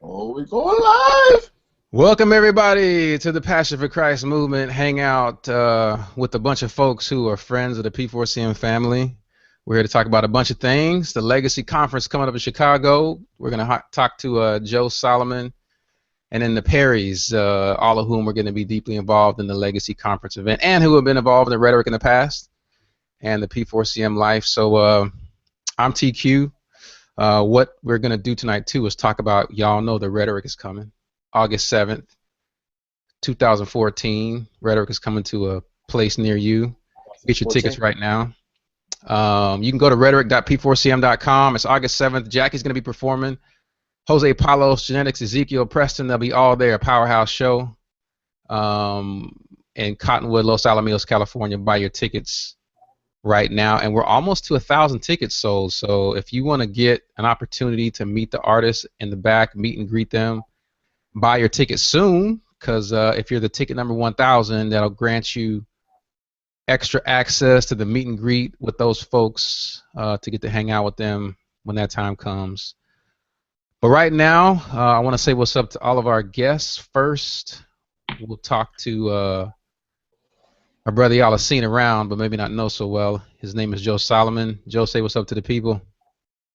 Oh, we going live. Welcome everybody to the Passion for Christ movement hangout with a bunch of folks who are friends of the P4CM family. We're here to talk about a bunch of things. The Legacy Conference coming up in Chicago. We're going to talk to Joe Solomon and then the Perrys, all of whom are going to be deeply involved in the Legacy Conference event and who have been involved in Rhetoric in the past and the P4CM life. So I'm TQ. What we're going to do tonight too is talk about, y'all know the Rhetoric is coming. August 7th, 2014. Rhetoric is coming to a place near you. Get your tickets right now. You can go to rhetoric.p4cm.com. It's August 7th. Jackie's going to be performing. Jose Palos, Genetics, Ezekiel, Preston, they'll be all there. A powerhouse show in Cottonwood, Los Alamitos, California. Buy your tickets right now. And we're almost to 1,000 tickets sold. So if you want to get an opportunity to meet the artists in the back, meet and greet them, buy your ticket soon, because if you're the ticket number 1,000, that'll grant you extra access to the meet and greet with those folks to get to hang out with them when that time comes. But right now, I want to say what's up to all of our guests. First, we'll talk to our brother y'all have seen around, but maybe not know so well. His name is Joe Solomon. Joe, say what's up to the people.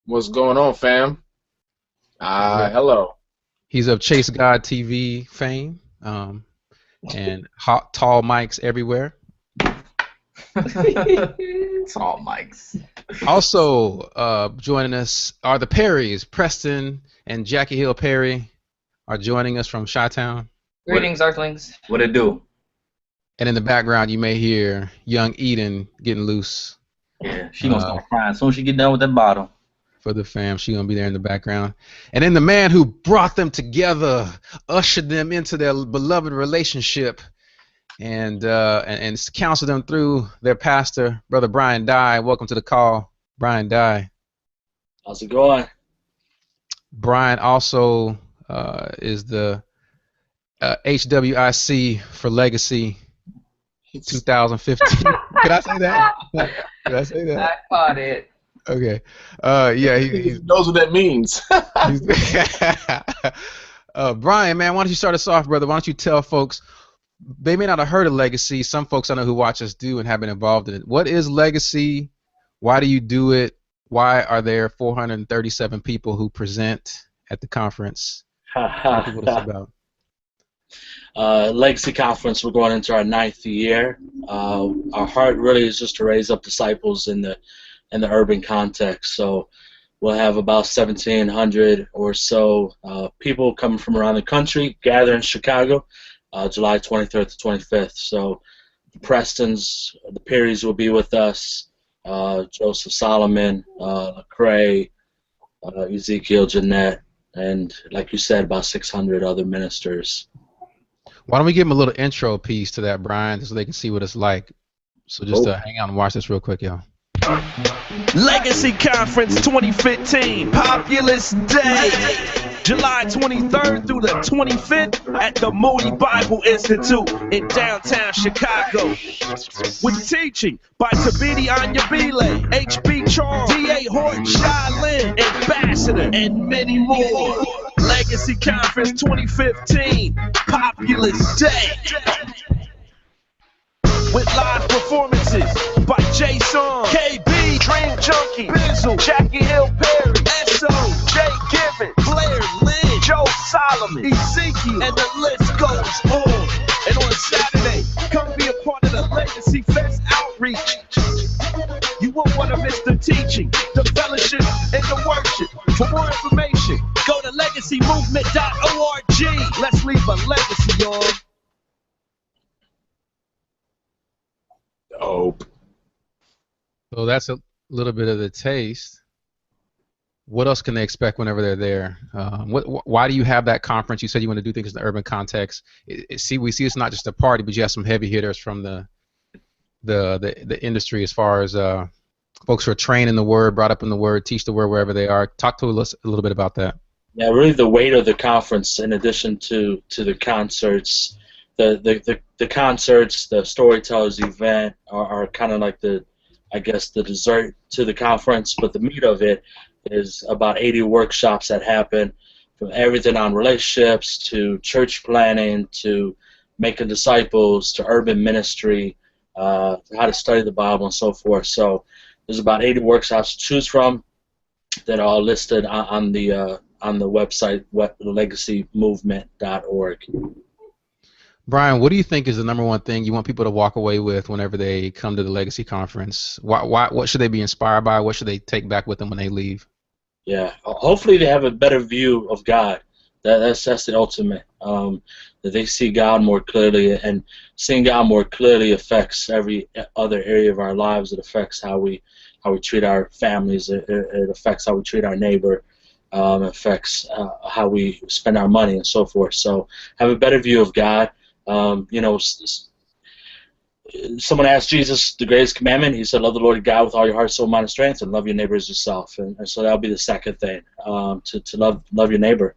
What's going on, fam? Hello. He's of Chase God TV fame and hot, tall mics everywhere. Tall mics. Also joining us are the Perrys. Preston and Jackie Hill Perry are joining us from Chi-Town. Greetings, Earthlings. What it do? And in the background, you may hear young Eden getting loose. Yeah, she gonna start crying as soon as she get done with that bottle. For the fam, she's gonna be there in the background. And then the man who brought them together, ushered them into their beloved relationship, and counseled them through their pastor, Brother Brian Dye. Welcome to the call, Brian Dye. How's it going? Brian also is the HWIC for Legacy 2015. Could I say that? Could I say that? I caught it. Okay. Yeah, he knows what that means. Brian, man, why don't you start us off, brother? Why don't you tell folks, they may not have heard of Legacy. Some folks I know who watch us do and have been involved in it. What is Legacy? Why do you do it? Why are there 437 people who present at the conference? Tell people what it's about. Legacy Conference, we're going into our 9th year. Our heart really is just to raise up disciples in the urban context. So we'll have about 1,700 or so people coming from around the country gather in Chicago, July 23rd to 25th. So the Prestons, the Perrys will be with us, Joseph Solomon, Lecrae, Ezekiel, Jeanette, and like you said, about 600 other ministers. Why don't we give them a little intro piece to that, Brian, so they can see what it's like. So just hang out and watch this real quick, y'all. Legacy Conference 2015, Populous Day, July 23rd through the 25th at the Moody Bible Institute in downtown Chicago. With teaching by Tabidi Anyabile, H.B. Charles, D.A. Horton, Shy Lynn, Ambassador, and many more. Legacy Conference 2015, Populous Day. With live performances by Jason, KB, Dream Junkie, Bizzle, Jackie Hill Perry, S.O., Jay Gibbons, Blair Lynn, Joe Solomon, Ezekiel, and the list goes on. And on Saturday, come be a part of the Legacy Fest outreach. You won't want to miss the teaching, the fellowship, and the worship. For more information, go to legacymovement.org. Let's leave a legacy, y'all. Dope. So that's a little bit of the taste. What else can they expect whenever they're there? Why do you have that conference? You said you want to do things in the urban context. We see it's not just a party, but you have some heavy hitters from the industry as far as folks who are trained in the Word, brought up in the Word, teach the Word wherever they are. Talk to us a little bit about that. Yeah, really the weight of the conference, in addition to the concerts, the concerts, the storytellers event are kind of like the dessert to the conference, but the meat of it is about 80 workshops that happen from everything on relationships to church planning to making disciples to urban ministry, how to study the Bible and so forth. So there's about 80 workshops to choose from that are all listed on the website, legacymovement.org. Brian, what do you think is the number one thing you want people to walk away with whenever they come to the Legacy Conference? What should they be inspired by? What should they take back with them when they leave? Yeah, hopefully they have a better view of God. That's the ultimate. That they see God more clearly, and seeing God more clearly affects every other area of our lives. It affects how we treat our families. It affects how we treat our neighbor. It affects how we spend our money and so forth. So have a better view of God. Someone asked Jesus the greatest commandment. He said, love the Lord God with all your heart, soul, mind, and strength, and love your neighbor as yourself. And so that'll be the second thing, to love your neighbor,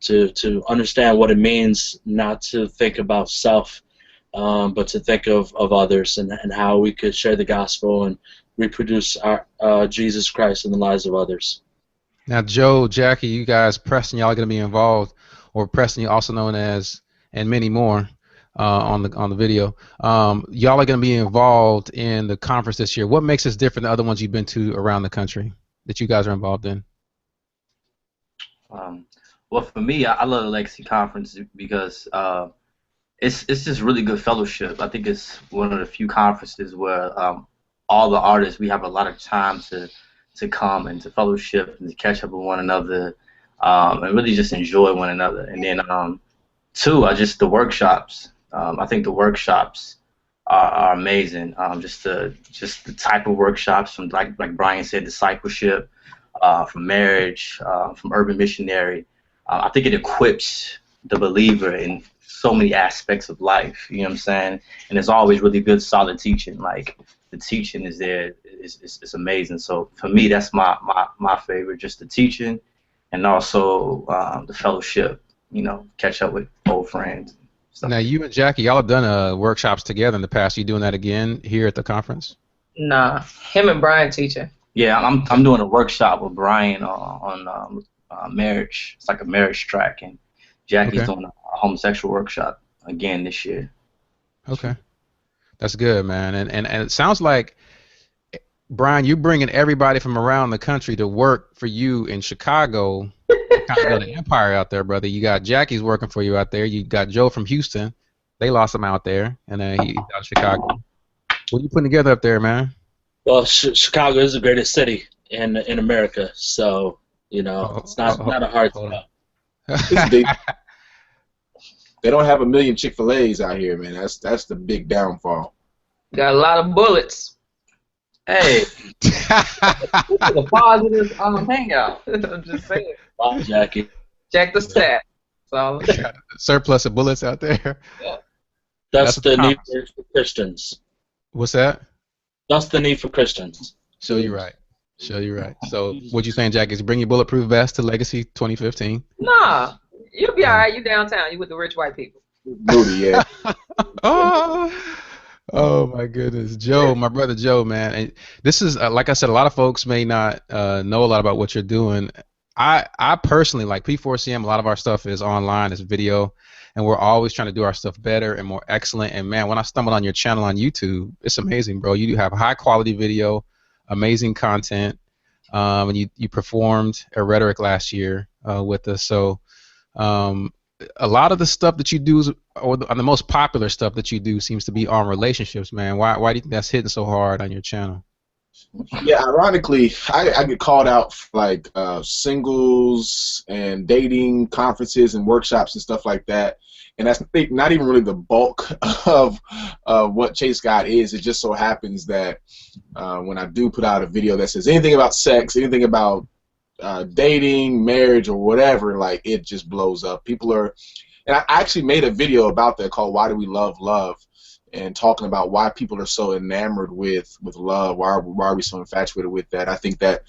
to understand what it means not to think about self, but to think of others and how we could share the gospel and reproduce our Jesus Christ in the lives of others. Now, Joe, Jackie, you guys, Preston, y'all are going to be involved, or Preston, also known as, and many more. On the video, y'all are going to be involved in the conference this year. What makes this different than other ones you've been to around the country that you guys are involved in? Well, for me, I love the Legacy Conference because it's just really good fellowship. I think it's one of the few conferences where all the artists, we have a lot of time to come and to fellowship and to catch up with one another, and really just enjoy one another. And then two, just the workshops. I think the workshops are amazing. Just the type of workshops, from like Brian said, discipleship, from marriage, from urban missionary. I think it equips the believer in so many aspects of life. You know what I'm saying? And it's always really good, solid teaching. Like the teaching is there. It's amazing. So for me, that's my favorite. Just the teaching, and also the fellowship. Catch up with old friends. Now, you and Jackie, y'all have done workshops together in the past. You doing that again here at the conference? Nah, him and Brian teaching. Yeah, I'm doing a workshop with Brian on marriage. It's like a marriage track, and Jackie's doing a homosexual workshop again this year. Okay, that's good, man. And it sounds like, Brian, you're bringing everybody from around the country to work for you in Chicago. Kind of build an empire out there, brother. You got Jackie's working for you out there. You got Joe from Houston. They lost him out there, and he's out of Chicago. What are you putting together up there, man? Well, Chicago is the greatest city in America, so it's not a hard thing. They don't have a million Chick-fil-A's out here, man. That's the big downfall. Got a lot of bullets. Hey, the positive Hangout. I'm just saying. Wow, Jackie. Check the stat. So surplus of bullets out there. Yeah. That's the need for Christians. What's that? That's the need for Christians. Show you right. So what you saying, Jackie, is bring your bulletproof vest to Legacy 2015? Nah, you'll be all right. You downtown. You with the rich white people. Booty, yeah. Oh my goodness, Joe, my brother Joe, man. And this is like I said, a lot of folks may not know a lot about what you're doing. I personally, like P4CM, a lot of our stuff is online, it's video, and we're always trying to do our stuff better and more excellent. And man, when I stumbled on your channel on YouTube, it's amazing, bro. You do have high quality video, amazing content, and you performed at Rhetoric last year with us. So a lot of the stuff that you do, or the most popular stuff that you do, seems to be on relationships, man. Why do you think that's hitting so hard on your channel? Yeah, ironically, I get called out for like singles and dating conferences and workshops and stuff like that, and that's not even really the bulk of what Chase God is. It just so happens that when I do put out a video that says anything about sex, anything about dating, marriage, or whatever, like it just blows up. People are, and I actually made a video about that called "Why Do We Love Love," and talking about why people are so enamored with love. Why are we so infatuated with that? I think that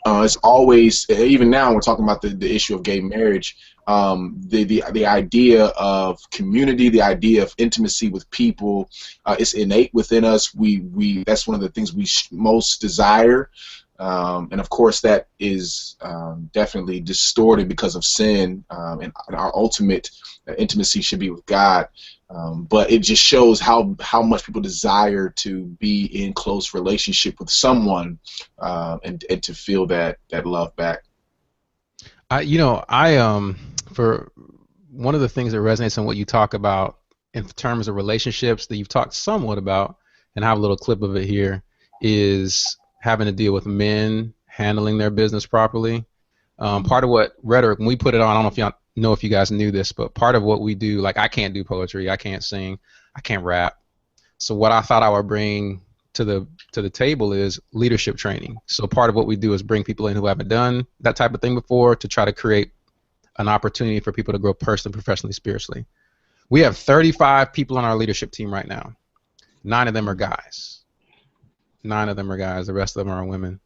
it's always, even now we're talking about the issue of gay marriage, the idea of community, the idea of intimacy with people, it's innate within us. That's one of the things we most desire. And of course, that is definitely distorted because of sin, and our ultimate intimacy should be with God. But it just shows how much people desire to be in close relationship with someone, and to feel that love back. For one of the things that resonates on what you talk about in terms of relationships that you've talked somewhat about, and I have a little clip of it here, is having to deal with men handling their business properly. Part of what Rhetoric, when we put it on, I don't know if y'all know if you guys knew this, but part of what we do, like I can't do poetry, I can't sing, I can't rap. So what I thought I would bring to the table is leadership training. So part of what we do is bring people in who haven't done that type of thing before to try to create an opportunity for people to grow personally, professionally, spiritually. We have 35 people on our leadership team right now. 9 of them are guys. 9 of them are guys. The rest of them are women.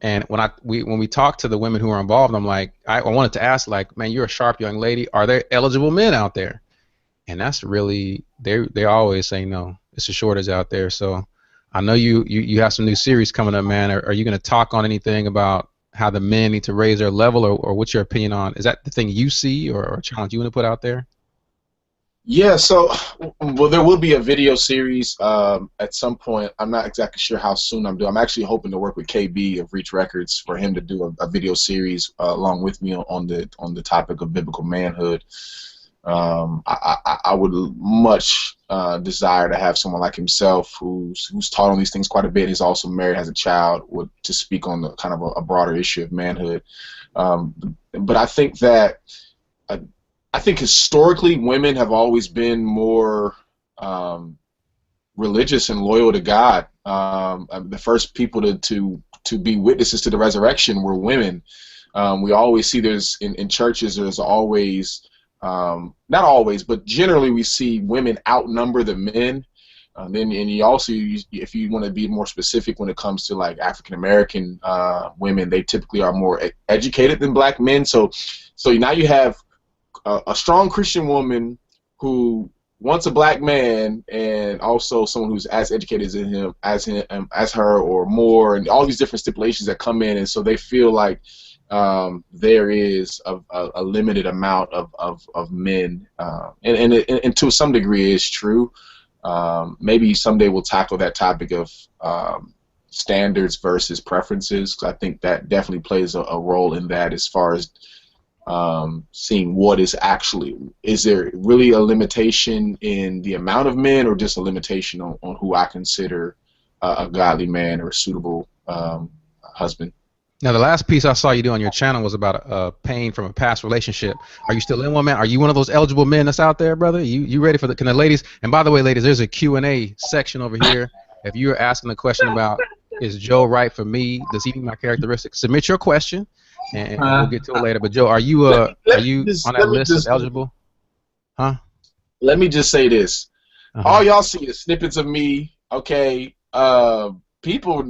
And when we talk to the women who are involved, I'm like, I wanted to ask, like, man, you're a sharp young lady. Are there eligible men out there? And that's really, they always say no. It's a shortage out there. So I know you have some new series coming up, man. Are you going to talk on anything about how the men need to raise their level, or what's your opinion on? Is that the thing you see, or a challenge you want to put out there? Yeah, so, well, there will be a video series at some point. I'm not exactly sure how soon I'm doing. I'm actually hoping to work with KB of Reach Records for him to do a video series along with me on the topic of biblical manhood. I would much desire to have someone like himself who's taught on these things quite a bit. He's also married, has a child, to speak on the kind of a broader issue of manhood. But I think that I think historically women have always been more religious and loyal to God. The first people to be witnesses to the resurrection were women. We always see in churches there's always, not always, but generally we see women outnumber the men. And you also, if you want to be more specific when it comes to like African American women, they typically are more educated than black men. So now you have a strong Christian woman who wants a black man, and also someone who's as educated as him, as her, or more, and all these different stipulations that come in, and so they feel like there is a limited amount of men, and to some degree it is true. Maybe someday we'll tackle that topic of standards versus preferences, because I think that definitely plays a role in that, as far as seeing what is there really a limitation in the amount of men, or just a limitation on who I consider a godly man or a suitable husband. Now, the last piece I saw you do on your channel was about pain from a past relationship. Are you still in one, man? Are you one of those eligible men that's out there, brother? You ready for can the ladies? And by the way, ladies, there's a Q&A section over here. If you're asking a question about, is Joe right for me? Does he meet my characteristics? Submit your question, and we'll get to it later. But Joe, are you on that list of eligible? Huh? Let me just say this. All y'all see is snippets of me, okay? People,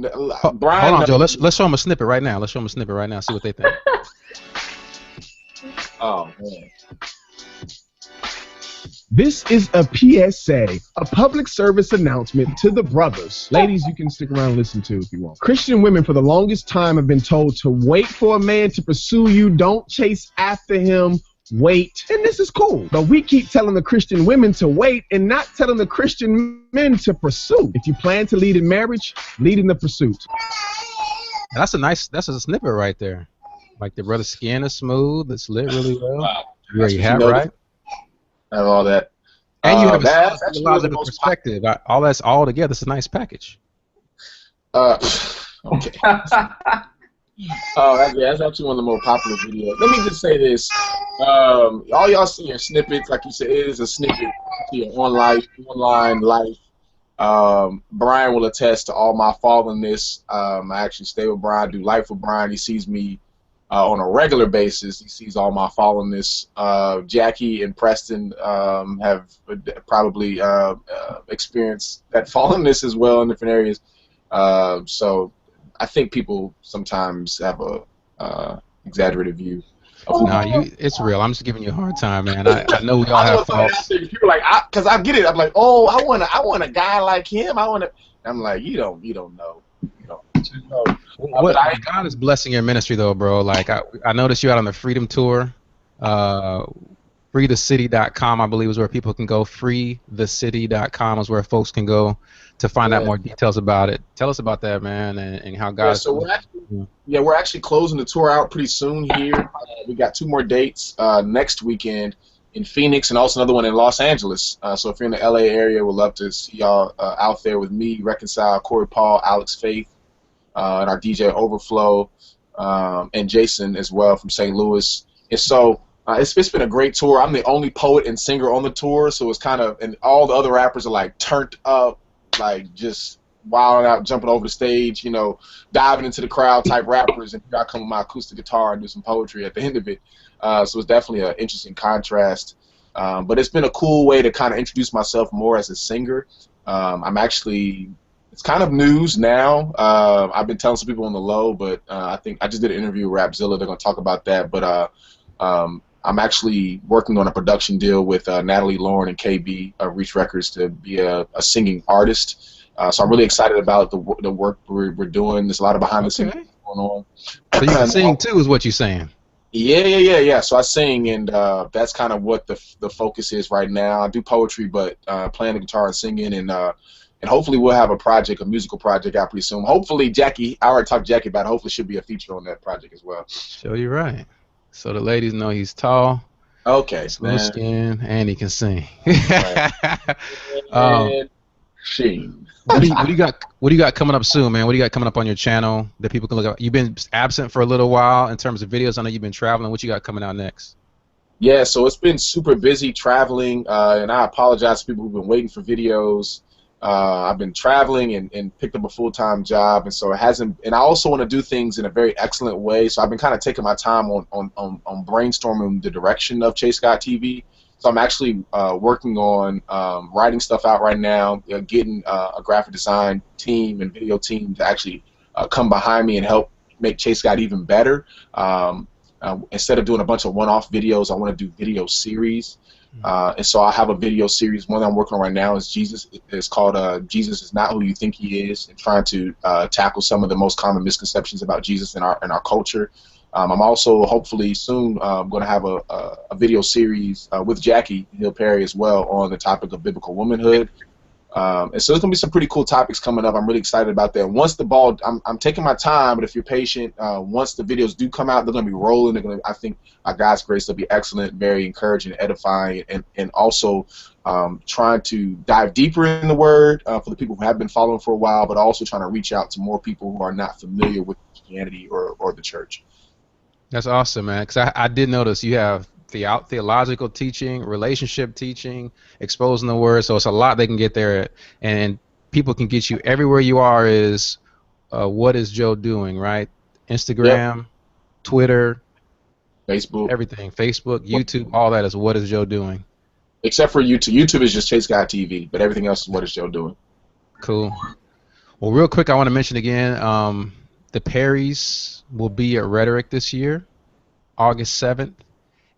Brian. Hold on, Joe. Let's show them a snippet right now. See what they think. Oh man. This is a PSA, a public service announcement to the brothers. Ladies, you can stick around and listen to if you want. Christian women for the longest time have been told to wait for a man to pursue you. Don't chase after him. Wait. And this is cool. But we keep telling the Christian women to wait and not telling the Christian men to pursue. If you plan to lead in marriage, lead in the pursuit. That's a snippet right there. Like the brother's skin is smooth. It's lit really well. Wow. You have right. I have all that. And you have a lot of perspective. All that's all together. It's a nice package. Okay. That's actually one of the more popular videos. Let me just say this. All y'all see are snippets. Like you said, it is a snippet to your online life. Brian will attest to all my fallenness. I actually stay with Brian, do life with Brian. He sees me on a regular basis. He sees all my fallenness. Jackie and Preston have probably experienced that fallenness as well in different areas. So I think people sometimes have a exaggerated view. It's real. I'm just giving you a hard time, man. I know we all have faults. People like, because I get it. I'm like, oh, I want a guy like him. I'm like, you don't know. You don't. So, What God is blessing your ministry though, bro. Like I noticed you out on the Freedom Tour. Freethecity.com, I believe, is where people can go. Freethecity.com is where folks can go to find out more details about it. Tell us about that, man, and how God. Yeah, so we're actually closing the tour out pretty soon here. We got 2 more dates next weekend in Phoenix and also another one in Los Angeles. So if you're in the LA area, we'd love to see y'all out there with me, Reconcile, Corey Paul, Alex Faith, and our DJ Overflow, and Jason as well from St. Louis. And so it's been a great tour. I'm the only poet and singer on the tour, so it's kind of, and all the other rappers are like turned up, like just wilding out, jumping over the stage, you know, diving into the crowd type rappers, and here I come with my acoustic guitar and do some poetry at the end of it. So it's definitely an interesting contrast. But it's been a cool way to kind of introduce myself more as a singer. I'm actually, it's kind of news now. I've been telling some people on the low, but I think I just did an interview with Rapzilla. They're going to talk about that. But I'm actually working on a production deal with Natalie Lauren and KB Reach Records to be a singing artist. So I'm really excited about the work we're doing. There's a lot of behind the scenes going on. So you can sing too, is what you're saying? Yeah. So I sing, and that's kind of what the focus is right now. I do poetry, but playing the guitar and singing, and hopefully we'll have a musical project out pretty soon. Hopefully Jackie, I already talked to Jackie about it, hopefully she'll be a feature on that project as well. Show you right. So the ladies know he's tall, okay, smooth skin, and he can sing. Sheen. What do you got? What do you got coming up soon, man? What do you got coming up on your channel that people can look up? You've been absent for a little while in terms of videos. I know you've been traveling. What you got coming out next? Yeah, so it's been super busy traveling, and I apologize to people who've been waiting for videos. I've been traveling and picked up a full-time job, and so it hasn't. And I also want to do things in a very excellent way. So I've been kind of taking my time on brainstorming the direction of Chase Scott TV. So I'm actually working on writing stuff out right now, getting a graphic design team and video team to actually come behind me and help make Chase Scott even better. Instead of doing a bunch of one-off videos, I want to do video series. And so I have a video series. One that I'm working on right now is Jesus. It's called Jesus is Not Who You Think He Is, and trying to tackle some of the most common misconceptions about Jesus in our culture. I'm also hopefully soon going to have a video series with Jackie Perry as well on the topic of biblical womanhood. And so there's going to be some pretty cool topics coming up. I'm really excited about that. Once the ball, I'm taking my time, but if you're patient, once the videos do come out, they're going to be rolling. They're going to, I think, by God's grace, they'll be excellent, very encouraging, edifying, and also trying to dive deeper in the Word for the people who have been following for a while, but also trying to reach out to more people who are not familiar with Christianity or the church. That's awesome, man, because I did notice you have theological teaching, relationship teaching, exposing the word, so it's a lot they can get there, and people can get you everywhere you are. Is what is Joe doing, right? Instagram, yep. Twitter, Facebook, everything, Facebook, YouTube, all that is what is Joe doing. Except for YouTube. YouTube is just Chase Scott TV, but everything else is what is Joe doing. Cool. Well, real quick, I want to mention again, the Perrys will be at Rhetoric this year, August 7th.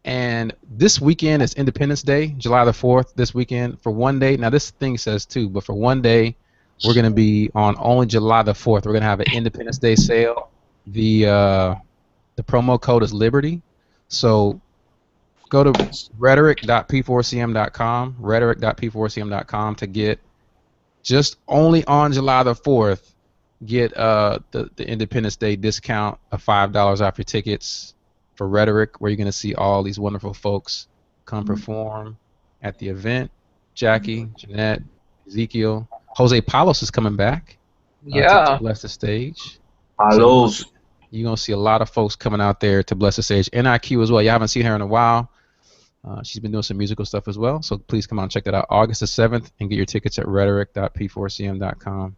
And this weekend is Independence Day, July the 4th, this weekend, for one day. Now, this thing says 2, but for one day, we're going to be on only July the 4th. We're going to have an Independence Day sale. The promo code is Liberty. So go to rhetoric.p4cm.com, rhetoric.p4cm.com to get, just only on July the 4th, get the Independence Day discount of $5 off your tickets for Rhetoric, where you're going to see all these wonderful folks come perform at the event. Jackie, Jeanette, Ezekiel, Jose Palos is coming back to bless the stage. Palos. So you're going to see a lot of folks coming out there to bless the stage. NIQ as well. You haven't seen her in a while. She's been doing some musical stuff as well, so please come out and check that out. August the 7th, and get your tickets at rhetoric.p4cm.com.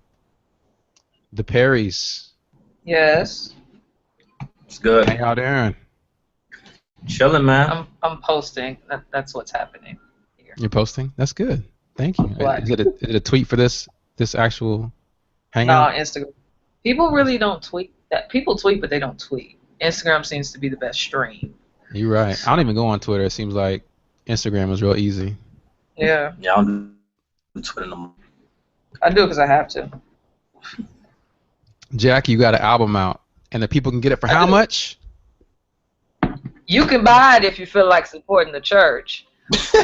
The Perrys. Yes. It's good. How y'all doing? Chilling, man. I'm posting. That's what's happening here. You're posting? That's good. Thank you. What? Is it a tweet for this actual No, hangout? Instagram. People really don't tweet. People tweet, but they don't tweet. Instagram seems to be the best stream. You're right. I don't even go on Twitter. It seems like Instagram is real easy. Yeah. Yeah, I don't do Twitter no more. I do it because I have to. Jackie, you got an album out, and the people can get it for I how do. much? You can buy it if you feel like supporting the church,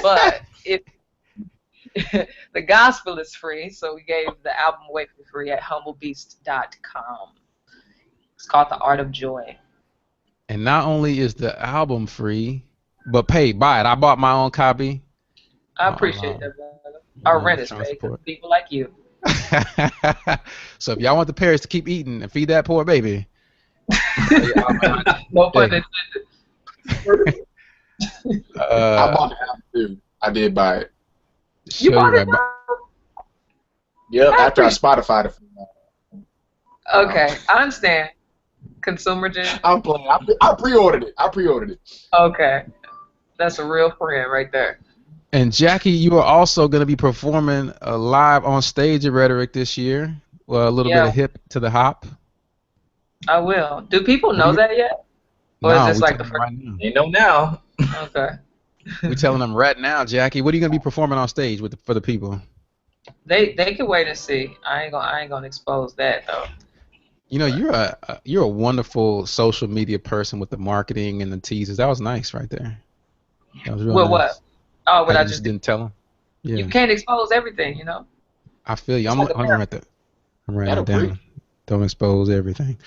but if the gospel is free, so we gave the album away for free at humblebeast.com. It's called The Art of Joy. And not only is the album free, but buy it. I bought my own copy. I appreciate that, brother. Our rent is paid because people like you. So if y'all want the Perrys to keep eating and feed that poor baby, No pun intended. I bought the album too. I did buy it. You bought it? Yep, after I Spotified it. Okay, I understand. Consumer gen. I'm playing. I pre-ordered it. Okay, that's a real friend right there. And Jackie, you are also going to be performing live on stage at Rhetoric this year. Well, a little bit of hip to the hop. I will. Do people know that yet? Or is this like the first? Right now. They know now. Okay. We're telling them right now, Jackie. What are you going to be performing on stage for the people? They can wait and see. I ain't gonna expose that though. You know, you're a wonderful social media person with the marketing and the teasers. That was nice right there. That was real Well, nice. What? Oh, but I just didn't tell them. Yeah. You can't expose everything, you know. I feel you. I'm writing it down. Don't expose everything.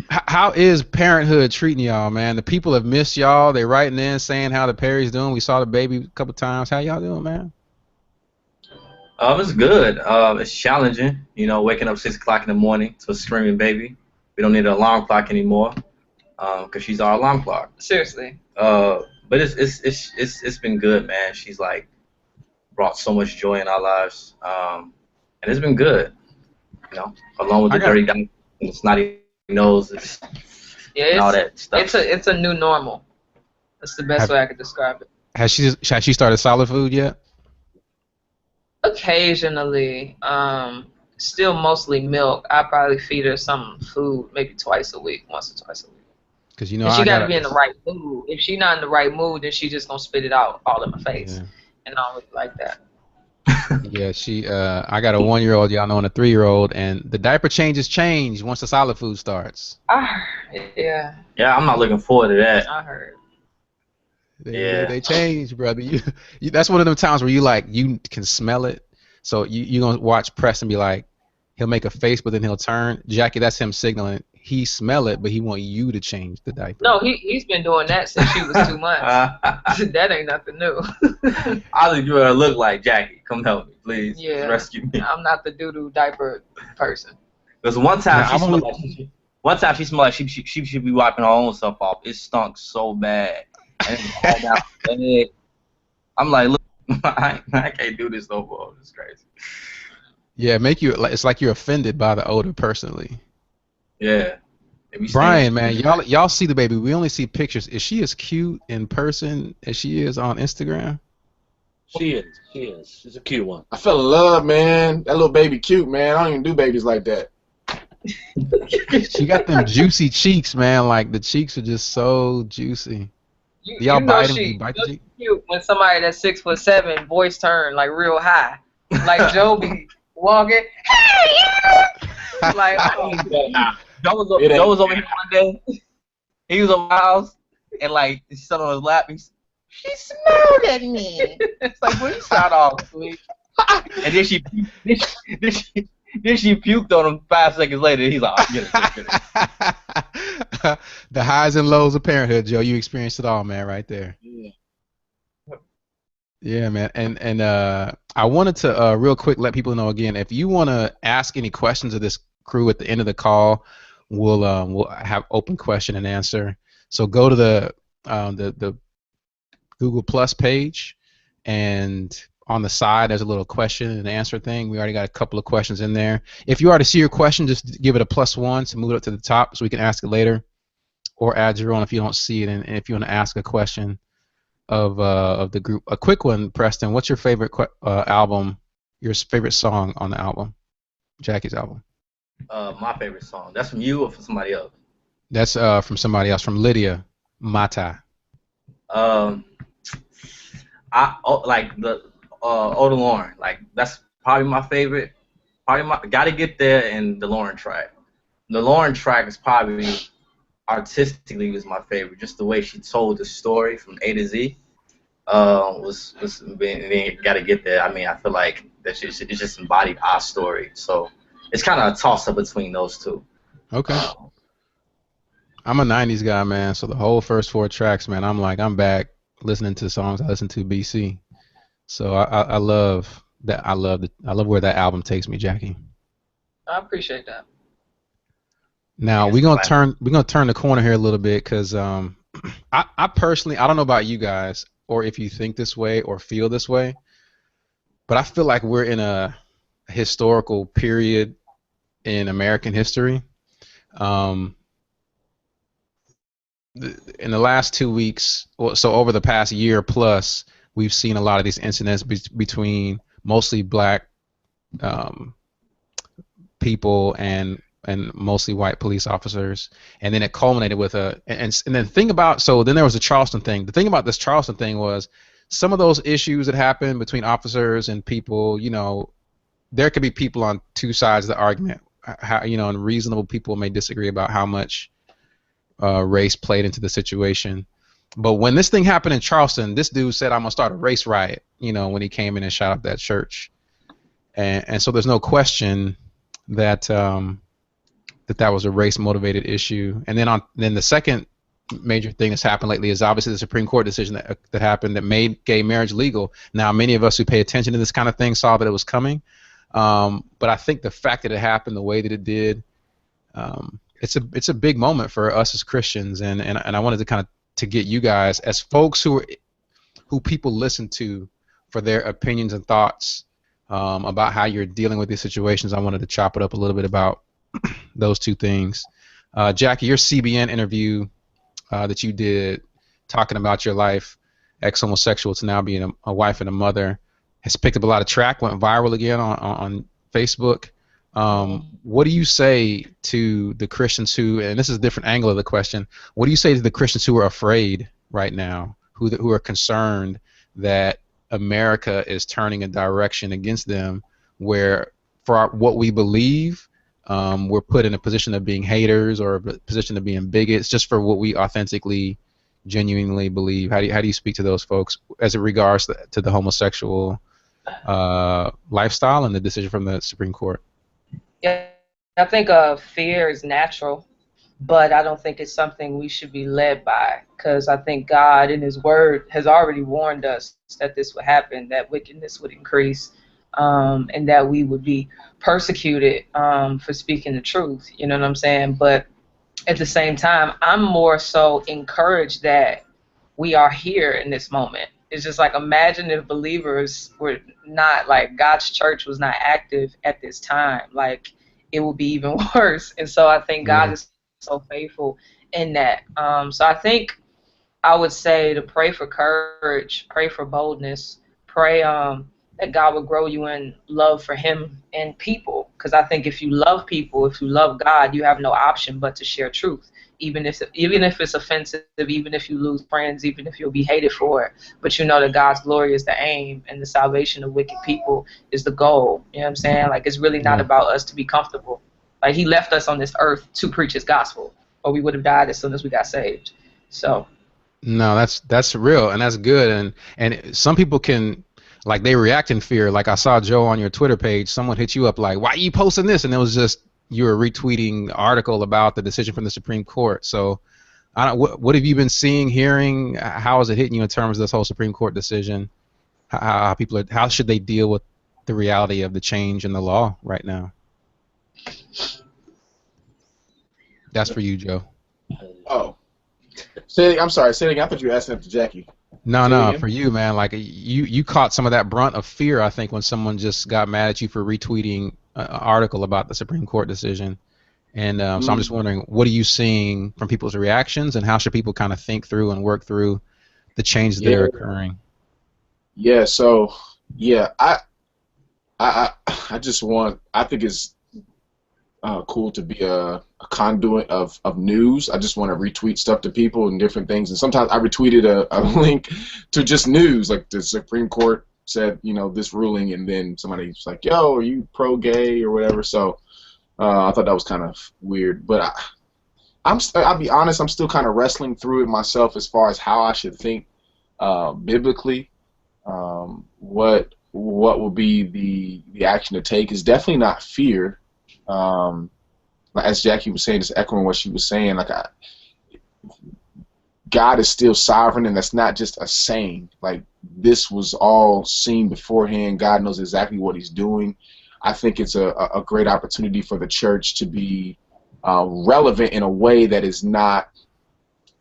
How is parenthood treating y'all, man? The people have missed y'all. They writing in saying how the Perry's doing. We saw the baby a couple times. How y'all doing, man? It's good. It's challenging, you know, waking up 6 o'clock in the morning to a screaming baby. We don't need an alarm clock anymore, because she's our alarm clock. Seriously. But it's been good, man. She's like brought so much joy in our lives, and it's been good. You know, along with the dirty diaper and the snotty nose, and all that stuff. It's a new normal. That's the best way I could describe it. Has she started solid food yet? Occasionally, still mostly milk. I probably feed her some food maybe once or twice a week. Because you know, she got to be in the right mood. If she's not in the right mood, then she just gonna spit it out all in my face, and I don't really like that. Yeah, I got a 1-year-old, y'all know, and a 3-year-old, and the diaper change once the solid food starts. Yeah. Yeah, I'm not looking forward to that. I heard. They change, brother. You that's one of them times where you can smell it. So you gonna watch Preston be like, he'll make a face, but then he'll turn. Jackie, that's him signaling. He smell it, but he want you to change the diaper. No, he's been doing that since she was 2 months. That ain't nothing new. I think you better look like Jackie. Come help me, please. Yeah. Rescue me. I'm not the doo-doo diaper person. Because one time she smelled like she should be wiping her own stuff off. It stunk so bad. And it all down the bed. I'm like, look, I can't do this no more. It's crazy. Yeah, it's like you're offended by the odor personally. Yeah. Brian, man, y'all see the baby. We only see pictures. Is she as cute in person as she is on Instagram? She is. She's a cute one. I fell in love, man. That little baby cute, man. I don't even do babies like that. She got them juicy cheeks, man. Like the cheeks are just so juicy. Y'all bite them? You bite the cheek? Cute when somebody that's 6'7" voice turn like real high, like Joe be walking. Hey, yeah! Like Joe was over here one day. He was on my house, and like she sat on his lap. She smiled at me. It's like, will you start off, please? And then she puked on him 5 seconds later. He's like, oh, get it. The highs and lows of parenthood, Joe. You experienced it all, man, right there. Yeah. Yeah, man. And I wanted to real quick let people know again, if you want to ask any questions of this crew at the end of the call, we'll have open question and answer. So go to the Google Plus page, and on the side there's a little question and answer thing. We already got a couple of questions in there. If you already see your question, just give it a +1 to move it up to the top so we can ask it later, or add your own if you don't see it. And if you want to ask a question of the group, a quick one, Preston. What's your favorite album? Your favorite song on the album? Jackie's album. My favorite song. That's from you or from somebody else? That's from somebody else. From Lydia Mata. I like the Oda Lauren. Like that's probably my favorite. probably Gotta Get There and the Lauren track. The Lauren track is probably artistically was my favorite. Just the way she told the story from A to Z was Gotta Get There. I mean, I feel like that it just embodied our story. So it's kind of a toss up between those two. Okay. I'm a 90s guy, man, so the whole first 4 tracks, man, I'm back listening to songs I listened to BC. So I love that. I love where that album takes me, Jackie. I appreciate that. Now we're gonna turn the corner here a little bit, because I personally, I don't know about you guys or if you think this way or feel this way, but I feel like we're in a historical period in American history. In the last 2 weeks, so over the past year plus, we've seen a lot of these incidents between mostly black people and mostly white police officers, and then it culminated with then there was the Charleston thing. The thing about this Charleston thing was some of those issues that happened between officers and people, you know, there could be people on two sides of the argument. How, you know, and reasonable people may disagree about how much race played into the situation. But when this thing happened in Charleston, this dude said, "I'm gonna start a race riot," you know, when he came in and shot up that church. And so there's no question that that was a race motivated issue. And then the second major thing that's happened lately is obviously the Supreme Court decision that happened that made gay marriage legal. Now, many of us who pay attention to this kind of thing saw that it was coming. But I think the fact that it happened the way that it did, it's a big moment for us as Christians, and I wanted to kind of to get you guys as folks who people listen to for their opinions and thoughts about how you're dealing with these situations. I wanted to chop it up a little bit about those two things. Jackie, your CBN interview that you did talking about your life, ex-homosexual to now being a wife and a mother, has picked up a lot of track, went viral again on Facebook. What do you say to the Christians who, and this is a different angle of the question, what do you say to the Christians who are afraid right now, who are concerned that America is turning a direction against them where for what we believe, we're put in a position of being haters or a position of being bigots just for what we authentically, genuinely believe? How do you speak to those folks as it regards to the homosexual lifestyle and the decision from the Supreme Court? Yeah, I think fear is natural, but I don't think it's something we should be led by, because I think God in His Word has already warned us that this would happen, that wickedness would increase, and that we would be persecuted for speaking the truth. You know what I'm saying? But at the same time, I'm more so encouraged that we are here in this moment. It's just like, imagine if believers were not, like, God's church was not active at this time. Like, it would be even worse. And so I think God is so faithful in that. So I think I would say to pray for courage, pray for boldness, pray that God would grow you in love for Him and people. Because I think if you love people, if you love God, you have no option but to share truth. Even if it's offensive, even if you lose friends, even if you'll be hated for it. But you know that God's glory is the aim, and the salvation of wicked people is the goal. You know what I'm saying? Like, it's really not about us to be comfortable. Like, He left us on this earth to preach His gospel, or we would have died as soon as we got saved. So. No, that's real, and that's good. And some people can, like, they react in fear. Like, I saw, Joe, on your Twitter page, someone hit you up like, "Why are you posting this?" And it was just, you were retweeting the article about the decision from the Supreme Court. So, what have you been seeing, hearing? How is it hitting you in terms of this whole Supreme Court decision? How should they deal with the reality of the change in the law right now? That's for you, Joe. Oh, I'm sorry. Say it again. I thought you were asking that to Jackie. No, for you, man. Like, you caught some of that brunt of fear, I think, when someone just got mad at you for retweeting an article about the Supreme Court decision. And so I'm just wondering, what are you seeing from people's reactions, and how should people kind of think through and work through the changes that are occurring? Yeah. So I just want. I think it's cool to be a conduit of news. I just want to retweet stuff to people and different things. And sometimes I retweeted a link to just news, like the Supreme Court said, this ruling, and then somebody's like, yo, are you pro-gay or whatever? So I thought that was kind of weird. But I'll be honest, I'm still kind of wrestling through it myself as far as how I should think biblically. What will be the action to take is definitely not fear. As Jackie was saying, just echoing what she was saying, like God is still sovereign, and that's not just a saying. Like, this was all seen beforehand. God knows exactly what He's doing. I think it's a great opportunity for the church to be relevant in a way that is not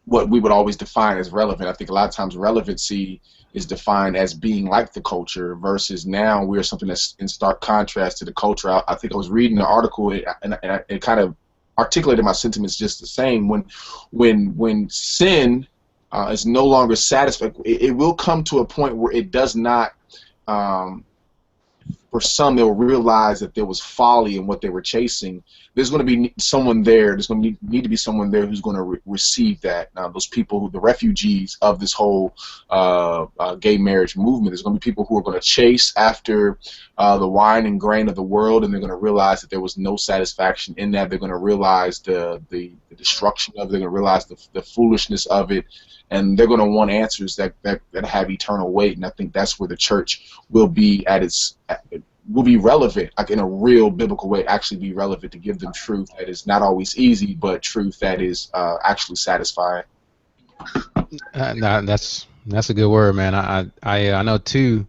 what we would always define as relevant. I think a lot of times relevancy is defined as being like the culture, versus now we're something that's in stark contrast to the culture. I think I was reading an article, and it kind of articulated my sentiments just the same. When sin is no longer satisfied, it will come to a point where it does not. For some, they'll realize that there was folly in what they were chasing. There's going to be someone there. There's going to need to be someone there who's going to receive that. Now, those people, the refugees of this whole gay marriage movement, there's going to be people who are going to chase after the wine and grain of the world, and they're going to realize that there was no satisfaction in that. They're going to realize the destruction of it. They're going to realize the foolishness of it, and they're going to want answers that have eternal weight. And I think that's where the church will be will be relevant, like in a real biblical way, actually be relevant, to give them truth that is not always easy, but truth that is actually satisfying. No, that's a good word, man. I know too,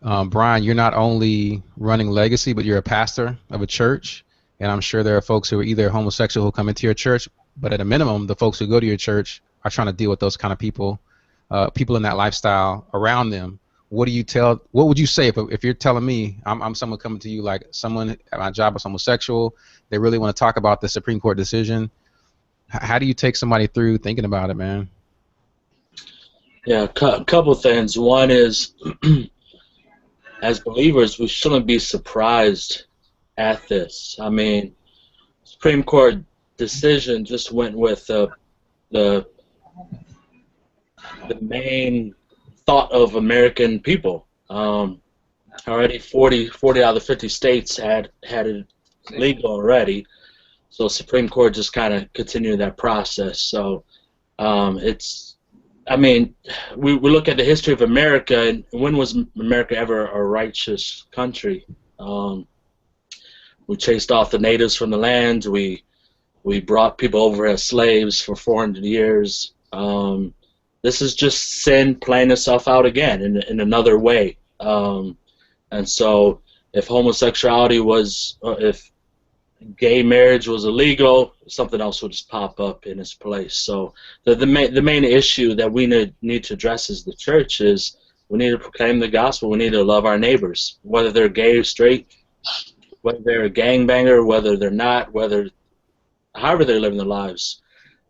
Brian. You're not only running Legacy, but you're a pastor of a church, and I'm sure there are folks who are either homosexual who come into your church, but at a minimum, the folks who go to your church are trying to deal with those kind of people, people in that lifestyle around them. What would you say if you're telling me I'm someone coming to you, like someone at my job is homosexual, they really want to talk about the Supreme Court decision? How do you take somebody through thinking about it, man? Yeah, a couple things. One is, as believers, we shouldn't be surprised at this. I mean, Supreme Court decision just went with the main thought of American people. Already 40 out of 50 states had it legal already, so Supreme Court just kind of continued that process. So I mean, we look at the history of America, and when was America ever a righteous country? We chased off the natives from the land. We brought people over as slaves for 400 years. This is just sin playing itself out again in another way. And so if homosexuality was, if gay marriage was illegal, something else would just pop up in its place. So the main issue that we need to address as the church is we need to proclaim the gospel. We need to love our neighbors, whether they're gay or straight, whether they're a gangbanger, whether they're not, however they're living their lives.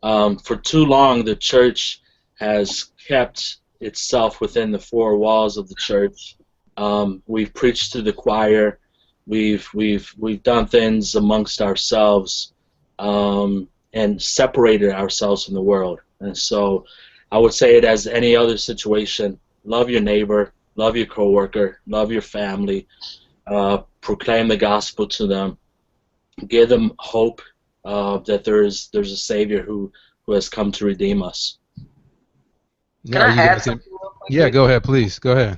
For too long, the church has kept itself within the four walls of the church. We've preached to the choir. We've done things amongst ourselves and separated ourselves from the world. And so I would say it as any other situation: love your neighbor, love your coworker, love your family, proclaim the gospel to them, give them hope that there's a Savior who has come to redeem us. Can I add something real quick? Yeah, go ahead, please. Go ahead.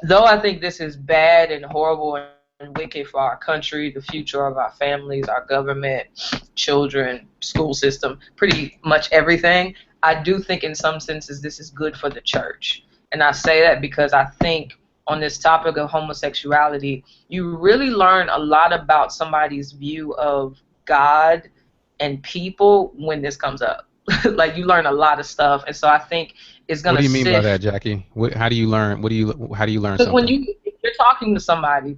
Though I think this is bad and horrible and wicked for our country, the future of our families, our government, children, school system, pretty much everything, I do think in some senses this is good for the church. And I say that because I think on this topic of homosexuality, you really learn a lot about somebody's view of God and people when this comes up. Like, you learn a lot of stuff, and so I think it's gonna. What do you mean by that, Jackie? How do you learn? How do you learn something? When you're talking to somebody,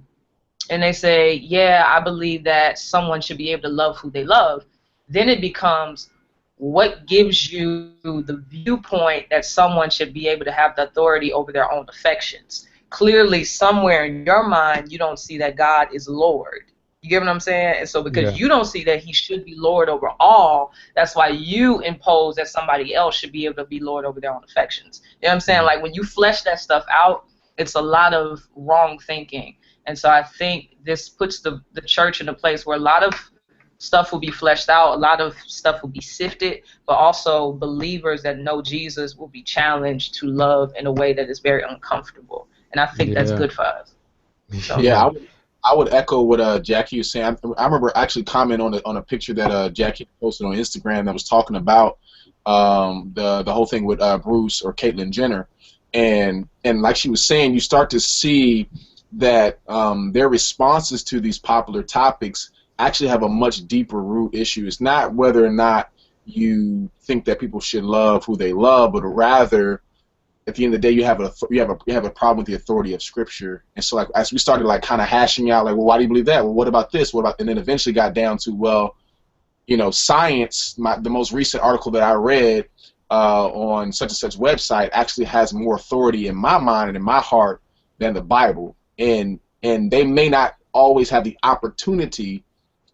and they say, "Yeah, I believe that someone should be able to love who they love," then it becomes, what gives you the viewpoint that someone should be able to have the authority over their own affections? Clearly, somewhere in your mind, you don't see that God is Lord. You get what I'm saying? And so because you don't see that he should be Lord over all, that's why you impose that somebody else should be able to be Lord over their own affections. You know what I'm saying? Like, when you flesh that stuff out, It's a lot of wrong thinking. And so I think this puts the church in a place where a lot of stuff will be fleshed out, a lot of stuff will be sifted, but also believers that know Jesus will be challenged to love in a way that is very uncomfortable. And I think that's good for us. So. Yeah, I would echo what Jackie was saying. I remember actually commenting on a picture that Jackie posted on Instagram that was talking about the whole thing with Bruce or Caitlyn Jenner, and like she was saying, you start to see that their responses to these popular topics actually have a much deeper root issue. It's not whether or not you think that people should love who they love, but rather, at the end of the day, you have a problem with the authority of Scripture. And so, like, as we started like kind of hashing out, like, well, why do you believe that? Well, what about this? What about? And then eventually got down to, well, you know, science. The most recent article that I read on such and such website actually has more authority in my mind and in my heart than the Bible. And they may not always have the opportunity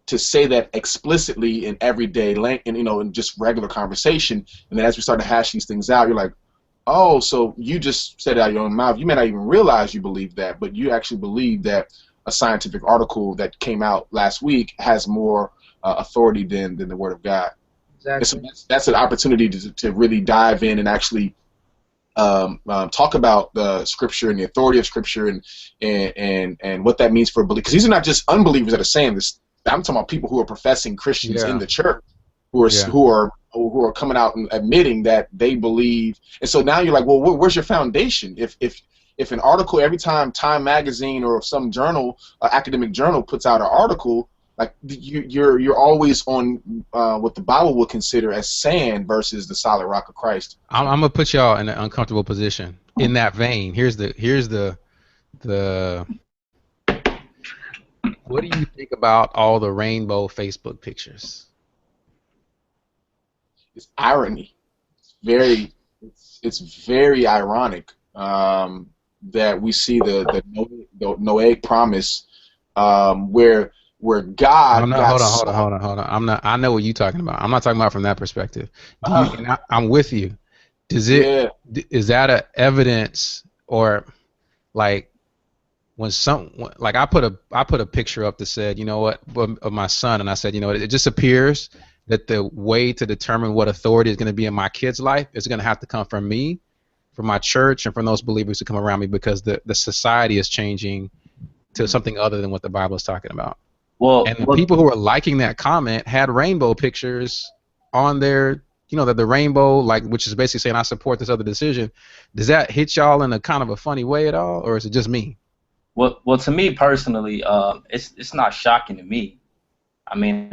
to say that explicitly in everyday and in just regular conversation. And then as we start to hash these things out, you're like, oh, so you just said it out of your own mouth. You may not even realize you believe that, but you actually believe that a scientific article that came out last week has more authority than the Word of God. Exactly. And so that's an opportunity to really dive in and actually talk about the Scripture and the authority of Scripture and what that means for believers. Because these are not just unbelievers that are saying this. I'm talking about people who are professing Christians in the church, who are coming out and admitting that they believe. And so now you're like, well, where's your foundation? If an article, every time Time Magazine or some journal, academic journal, puts out an article, like you're always on what the Bible would consider as sand versus the solid rock of Christ. I'm gonna put y'all in an uncomfortable position. In that vein, here's the what do you think about all the rainbow Facebook pictures? It's irony. It's very ironic that we see the Noahic promise where God. Hold on. I know what you're talking about. I'm not talking about from that perspective. I'm with you. Is that a evidence, or like when I put a picture up that said, you know what, of my son, and I said, you know what, it just appears that the way to determine what authority is going to be in my kid's life is going to have to come from me, from my church, and from those believers who come around me, because the society is changing to something other than what the Bible is talking about. Well, and the people who were liking that comment had rainbow pictures on their, the rainbow, like, which is basically saying I support this other decision. Does that hit y'all in a kind of a funny way at all, or is it just me? Well, to me personally, it's not shocking to me. I mean,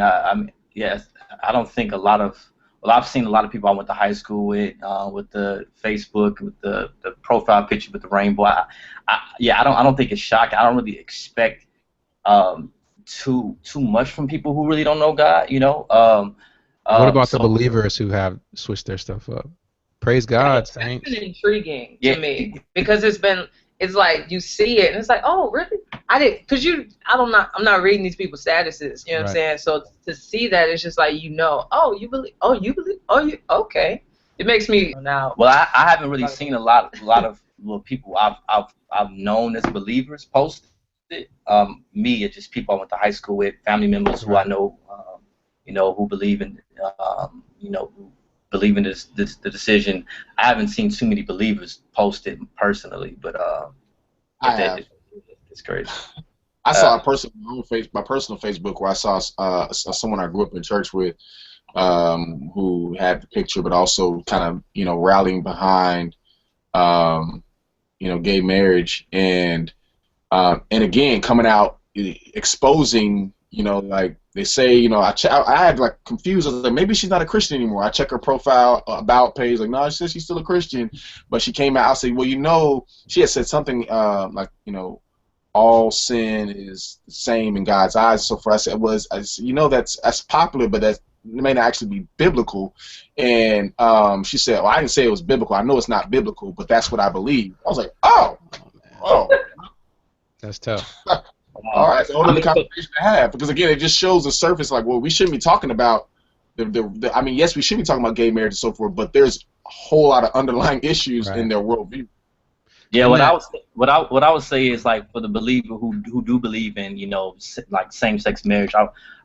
yes, I don't think I've seen a lot of people I went to high school with the Facebook, with the profile picture with the rainbow. I don't think it's shocking. I don't really expect too much from people who really don't know God. What about the believers who have switched their stuff up? Praise God, saints. It's been intriguing to me, because it's like you see it and it's like, oh, really? I'm not reading these people's statuses, you know what I'm saying? So to see that, it's just like, oh, you believe, okay. It makes me now. Well, I haven't really seen a lot of people I've known as believers post it. Me, it's just people I went to high school with, family members who I know, who believe in, who believe in the decision. I haven't seen too many believers post it personally, but it's crazy. I saw a person on my personal Facebook where I saw someone I grew up in church with who had the picture, but also kind of rallying behind gay marriage, and again coming out exposing, like they say, I had like confused. I was like, maybe she's not a Christian anymore. I check her profile about page, like, no, she says she's still a Christian, but she came out. I said, well, she had said something like, all sin is the same in God's eyes. So for us, that's popular, but that may not actually be biblical. And she said, well, I didn't say it was biblical. I know it's not biblical, but that's what I believe. I was like, oh, that's tough. All right, so only the conversation to have, because again, it just shows the surface. Like, well, we shouldn't be talking about yes, we should be talking about gay marriage and so forth, but there's a whole lot of underlying issues in their worldview. Yeah, And what I would say is, like, for the believer who do believe in, you know, like same-sex marriage,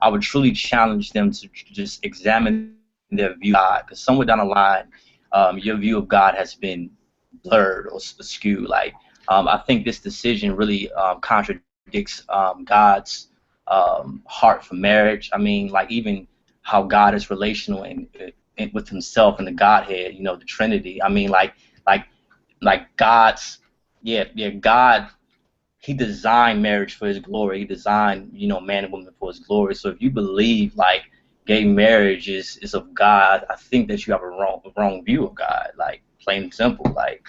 I would truly challenge them to just examine their view of God, because somewhere down the line, your view of God has been blurred or skewed. Like, I think this decision really contradicts God's heart for marriage. I mean, like, even how God is relational in with Himself and the Godhead, you know, the Trinity. I mean, like God's, God, He designed marriage for His glory. He designed, you know, man and woman for His glory. So if you believe like gay marriage is of God, I think that you have a wrong view of God. Like, plain and simple. Like,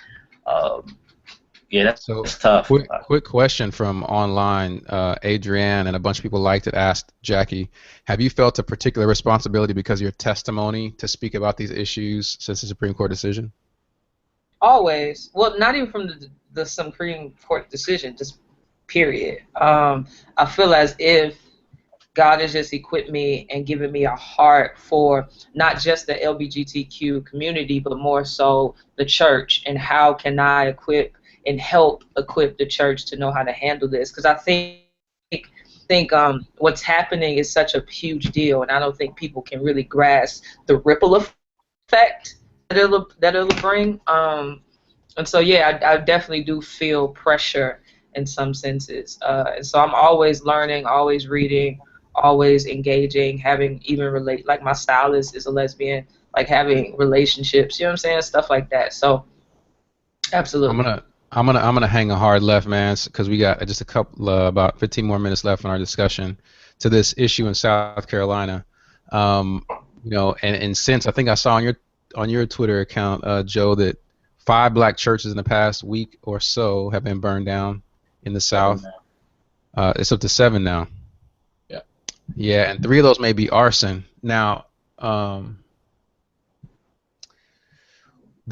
yeah, that's tough. Quick question from online. Adrienne and a bunch of people liked it, asked Jackie, have you felt a particular responsibility because of your testimony to speak about these issues since the Supreme Court decision? Always. Well, not even from the Supreme Court decision, just period. I feel as if God has just equipped me and given me a heart for not just the LGBTQ community, but more so the church, and how can I equip and help equip the church to know how to handle this. Because I think what's happening is such a huge deal, and I don't think people can really grasp the ripple effect that it'll bring. And so, yeah, I definitely do feel pressure in some senses. And so I'm always learning, always reading, always engaging, having even like my stylist is a lesbian, like having relationships, you know what I'm saying, stuff like that. So, absolutely. I'm gonna hang a hard left, man, because we got just a couple, about 15 more minutes left in our discussion to this issue in South Carolina. You know, and since I think I saw on your Twitter account, Joe, that 5 black churches in the past week or so have been burned down in the South. It's up to 7 now. Yeah. Yeah, and 3 of those may be arson. Now, the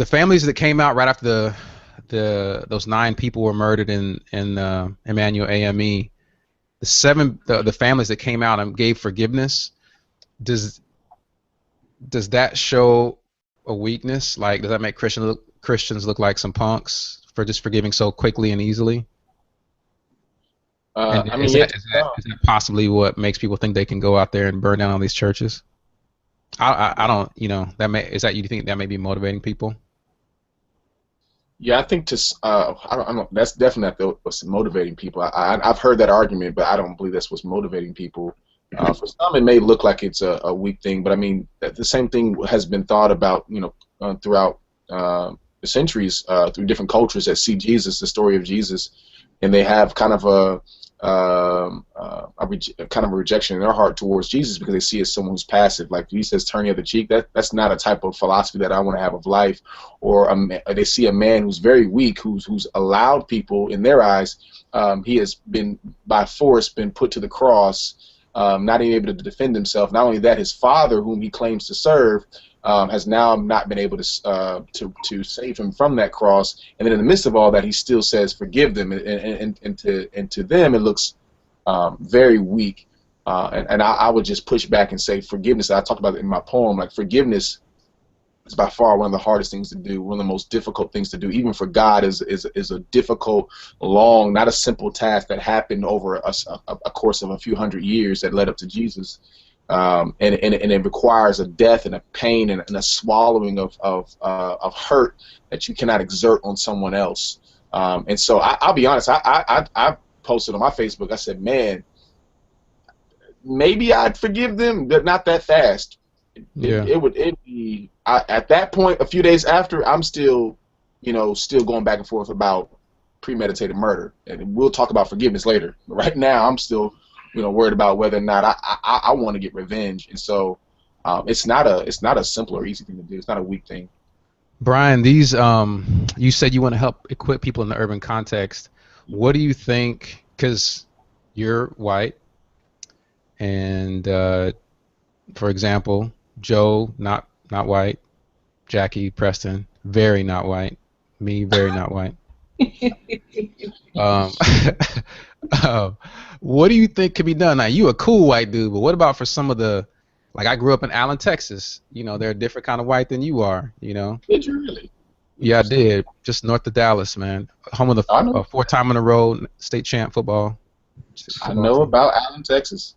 families that came out right after those 9 people were murdered in Emmanuel AME, the families that came out and gave forgiveness, does that show a weakness? Like, does that make Christians look like some punks for just forgiving so quickly and easily? And I mean, is that possibly what makes people think they can go out there and burn down all these churches? I don't, you know, you think that may be motivating people? Yeah, I think I don't. That's definitely not what's motivating people. I've heard that argument, but I don't believe that's what's motivating people. For some, it may look like it's a weak thing, but I mean, the same thing has been thought about, you know, throughout the centuries, through different cultures that see Jesus, the story of Jesus, and they have kind of a rejection in their heart towards Jesus because they see it as someone who's passive. Like he says, turn the other cheek. That's not a type of philosophy that I want to have of life. Or they see a man who's very weak, who's allowed people in their eyes. He has been by force been put to the cross, not even able to defend himself. Not only that, his father, whom he claims to serve, has now not been able to save him from that cross. And then in the midst of all that, he still says, forgive them. And to them, it looks very weak. And I would just push back and say forgiveness. I talked about it in my poem. Like, forgiveness is by far one of the hardest things to do, one of the most difficult things to do. Even for God is a difficult, long, not a simple task that happened over a course of a few hundred years that led up to Jesus. And it requires a death and a pain and a swallowing of hurt that you cannot exert on someone else. And so I'll be honest, I posted on my Facebook, I said, man, maybe I'd forgive them, but not that fast. It'd be at that point, a few days after, I'm still going back and forth about premeditated murder, and we'll talk about forgiveness later. But right now, I'm still worried about whether or not I want to get revenge. And so it's not a simple or easy thing to do. It's not a weak thing. Brian, these you said you want to help equip people in the urban context. What do you think? Because you're white, and for example, Joe, not white. Jackie, Preston, very not white. Me, very not white. What do you think could be done? Now, you a cool white dude, but what about for some of the, like, I grew up in Allen, Texas. They're a different kind of white than you are. Did you really? Yeah, I did. Just north of Dallas, man. Home of the I know. 4-time in a row state champ football. I know about Allen, Texas.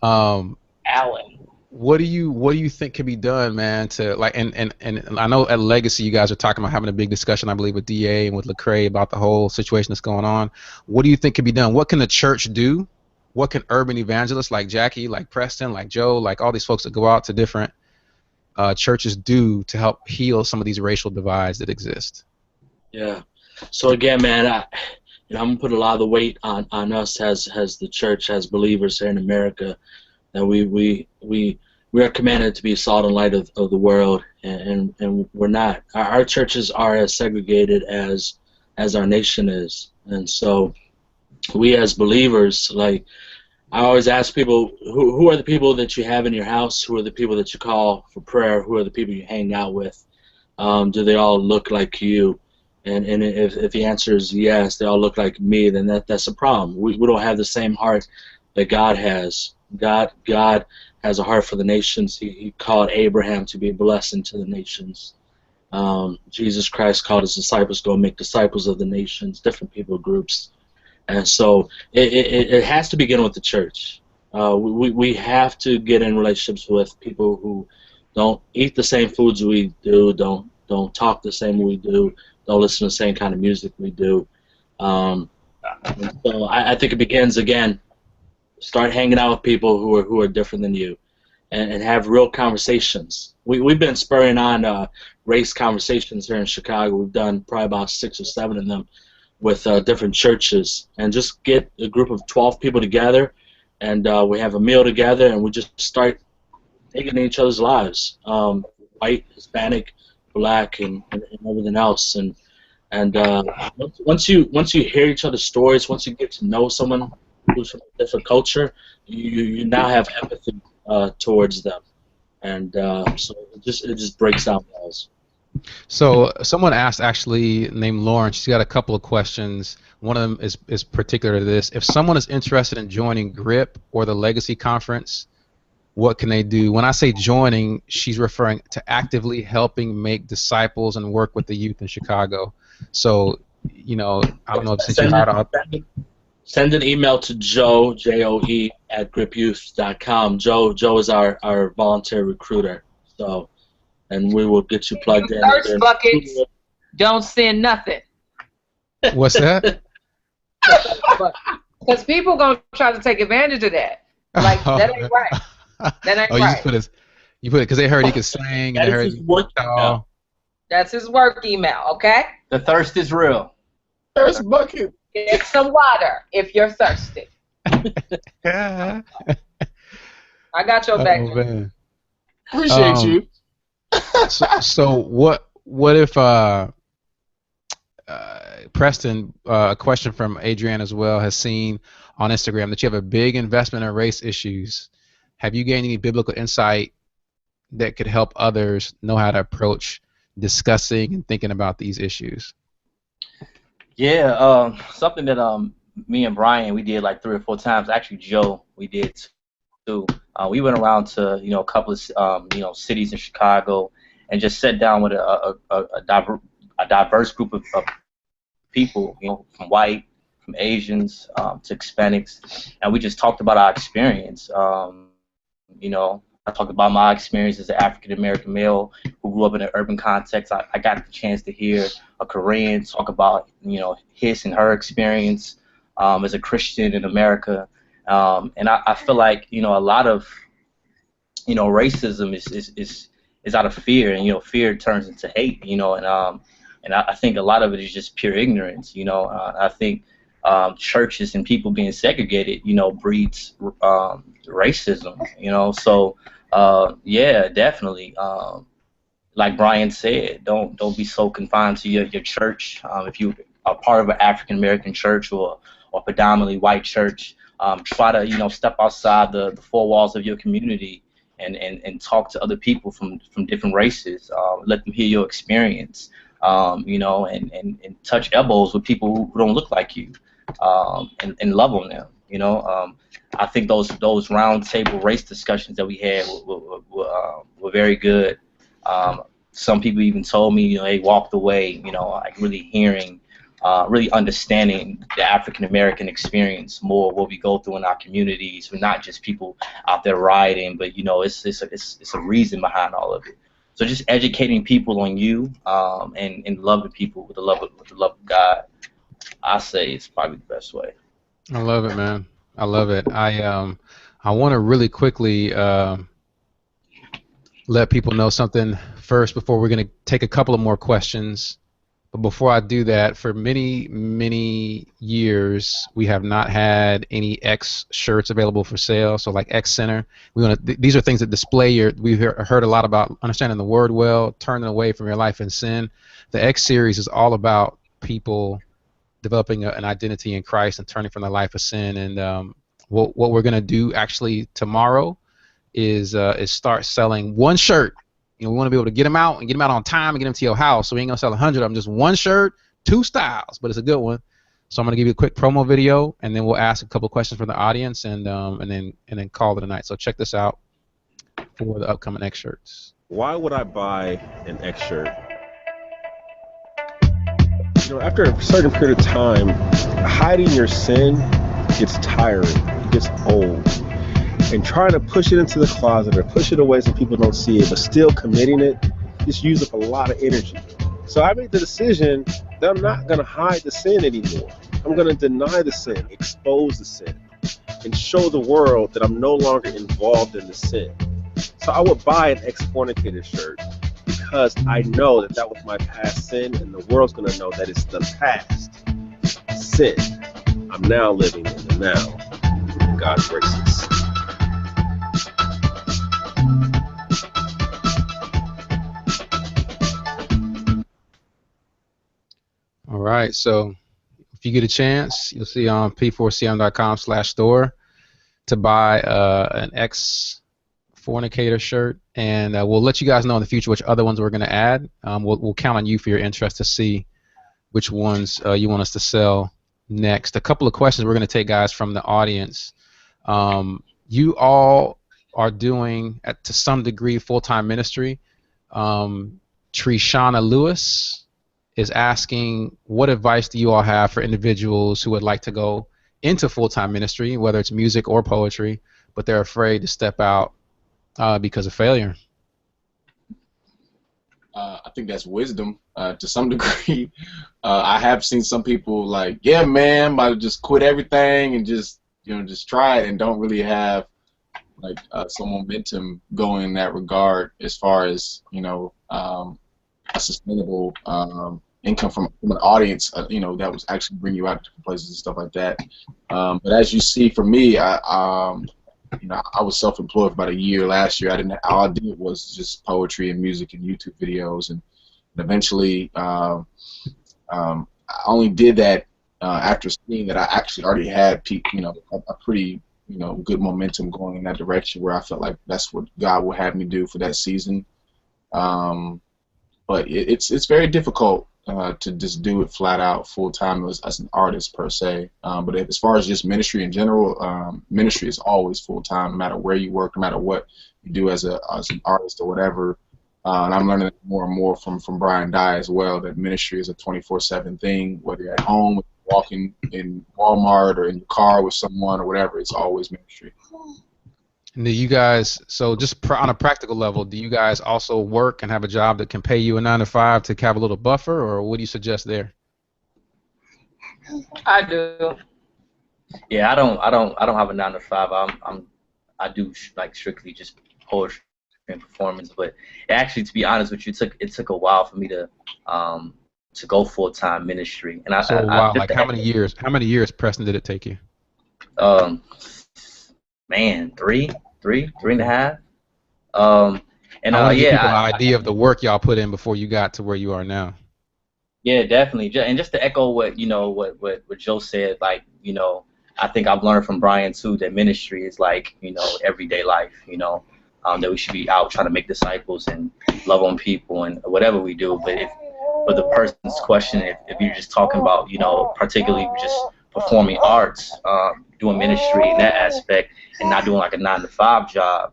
Um, Allen. what do you think can be done, man? To like, and I know at Legacy you guys are talking about having a big discussion, I believe, with DA and with Lecrae about the whole situation that's going on. What do you think can be done? What can the church do? What can urban evangelists like Jackie, like Preston, like Joe, like all these folks that go out to different churches do to help heal some of these racial divides that exist? Yeah. So again, man, I'm gonna put a lot of the weight on us as the church, as believers here in America, that we are commanded to be salt and light of the world, and we're not. Our churches are as segregated as our nation is, and so we as believers, like, I always ask people, who are the people that you have in your house? Who are the people that you call for prayer? Who are the people you hang out with? Do they all look like you? And if the answer is yes, they all look like me, then that's a problem. We don't have the same heart that God has. God has a heart for the nations. He called Abraham to be a blessing to the nations. Jesus Christ called his disciples, go make disciples of the nations, different people groups. And so it has to begin with the church. We have to get in relationships with people who don't eat the same foods we do, don't talk the same way we do, don't listen to the same kind of music we do. So I think it begins, again, start hanging out with people who are different than you, and have real conversations. We've been spurring on race conversations here in Chicago. We've done probably about 6 or 7 of them with different churches, and just get a group of 12 people together, and we have a meal together, and we just start digging in each other's lives, white, Hispanic, black, and everything else. And once you hear each other's stories, once you get to know someone who's from a different culture, you now have empathy towards them, and so it just breaks down walls. So someone asked, actually, named Lauren, she's got a couple of questions. One of them is particular to this. If someone is interested in joining GRIP or the Legacy Conference, what can they do? When I say joining, she's referring to actively helping make disciples and work with the youth in Chicago. So, I don't know if since you had send an email to Joe, Joe, at griputh.com. Joe is our volunteer recruiter. So, and we will get you plugged in. Thirst buckets. Don't send nothing. What's that? Because people gonna try to take advantage of that. Like, that ain't right. That ain't right. You put it because they heard he could sing, and they heard That's his work email, okay? The thirst is real. Thirst bucket. Get some water if you're thirsty. Yeah. I got your back. Oh, man. Appreciate you. So what if Preston, a question from Adrienne as well, has seen on Instagram that you have a big investment in race issues. Have you gained any biblical insight that could help others know how to approach discussing and thinking about these issues? Yeah, something that me and Brian, we did like 3 or 4 times. Actually, Joe, we did too. We went around to a couple of cities in Chicago and just sat down with a diverse group of people, from white, from Asians to Hispanics, and we just talked about our experience. I talked about my experience as an African American male who grew up in an urban context. I got the chance to hear a Korean talk about his and her experience as a Christian in America, and I feel like a lot of racism is out of fear, and fear turns into hate, and I think a lot of it is just pure ignorance. I think churches and people being segregated, breeds racism. So yeah, definitely. Like Brian said, don't be so confined to your church. If you are part of an African American church or predominantly white church, try to step outside the 4 walls of your community and talk to other people from different races. Let them hear your experience. And touch elbows with people who don't look like you, and love on them. I think those round table race discussions that we had were very good. some people even told me, they walked away, like really hearing, really understanding the African American experience more, what we go through in our communities. We're not just people out there rioting, but it's a reason behind all of it. So just educating people on you, and loving people with the love of God, I say it's probably the best way. I love it, man. I love it. I want to really quickly let people know something first before we're going to take a couple of more questions. But before I do that, for many, many years, we have not had any X shirts available for sale. So like X Center, these are things that display we've heard a lot about understanding the word well, turning away from your life in sin. The X series is all about people developing an identity in Christ and turning from their life of sin. And what we're going to do actually tomorrow is start selling one shirt. We want to be able to get them out and get them out on time and get them to your house. So we ain't gonna sell 100 of them, just one shirt, 2 styles, but it's a good one. So I'm gonna give you a quick promo video, and then we'll ask a couple of questions from the audience, and then call it a night. So check this out for the upcoming X shirts. Why would I buy an X shirt? After a certain period of time, hiding your sin gets tiring, it gets old. And trying to push it into the closet or push it away so people don't see it, but still committing it, just use up a lot of energy. So I made the decision that I'm not going to hide the sin anymore. I'm going to deny the sin, expose the sin, and show the world that I'm no longer involved in the sin. So I would buy an ex-fornicator shirt because I know that was my past sin, and the world's going to know that it's the past sin. I'm now living in the now. God's graces. All right, so if you get a chance, you'll see on p4cm.com/store to buy an ex-fornicator shirt, and we'll let you guys know in the future which other ones we're going to add. We'll count on you for your interest to see which ones you want us to sell next. A couple of questions we're going to take, guys, from the audience. You all are doing, to some degree, full-time ministry. Trishana Lewis is asking, what advice do you all have for individuals who would like to go into full-time ministry, whether it's music or poetry, but they're afraid to step out because of failure? I think that's wisdom to some degree. I have seen some people like, yeah, man, I'm about to just quit everything and just try it, and don't really have like some momentum going in that regard as far as a sustainable income from an audience, that was actually bring you out to different places and stuff like that. But as you see, for me, I was self-employed for about a year last year. All I did was just poetry and music and YouTube videos, and eventually I only did that after seeing that I actually already had a pretty good momentum going in that direction, where I felt like that's what God would have me do for that season. But it's very difficult to just do it flat out full time as an artist per se. But as far as just ministry in general, ministry is always full time, no matter where you work, no matter what you do as an artist or whatever. And I'm learning more and more from Brian Dye as well, that ministry is a 24/7 thing, whether you're at home, walking in Walmart, or in your car with someone or whatever. It's always ministry. And do you guys, so just on a practical level, do you guys also work and have a job that can pay you a 9 to 5 to have a little buffer, or what do you suggest there? I do. Yeah, I don't have a 9 to 5. I do like strictly just poetry and performance. But actually, to be honest with you, it took a while for me to go full-time ministry. And like how many years? How many years, Preston, did it take you? Man, three and a half. And I want to give people an I idea of the work y'all put in before you got to where you are now. Yeah, definitely. And just to echo what what Joe said, like, I think I've learned from Brian too that ministry is like, everyday life. That we should be out trying to make disciples and love on people and whatever we do. But for the person's question, if you're just talking about, particularly just performing arts, doing ministry in that aspect, and not doing like a 9 to 5 job,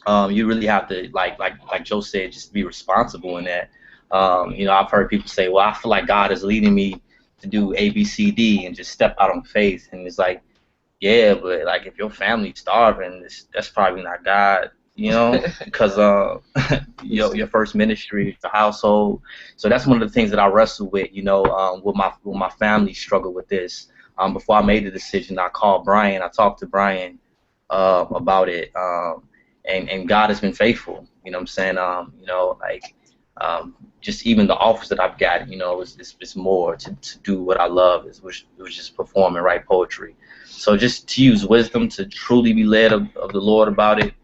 You really have to, like Joe said, just be responsible in that. You know, I've heard people say, well, I feel like God is leading me to do A, B, C, D, and just step out on faith. And it's like, yeah, but like if your family's starving, that's probably not God, you know, because your first ministry, the household. So that's one of the things that I wrestle with, you know, with my family struggle with this. Before I made the decision, I called Brian. I talked to Brian about it, and God has been faithful. You know what I'm saying? You know, like just even the offers that I've gotten, you know, it's more to do what I love, which was just perform and write poetry. So just to use wisdom to truly be led of the Lord about it.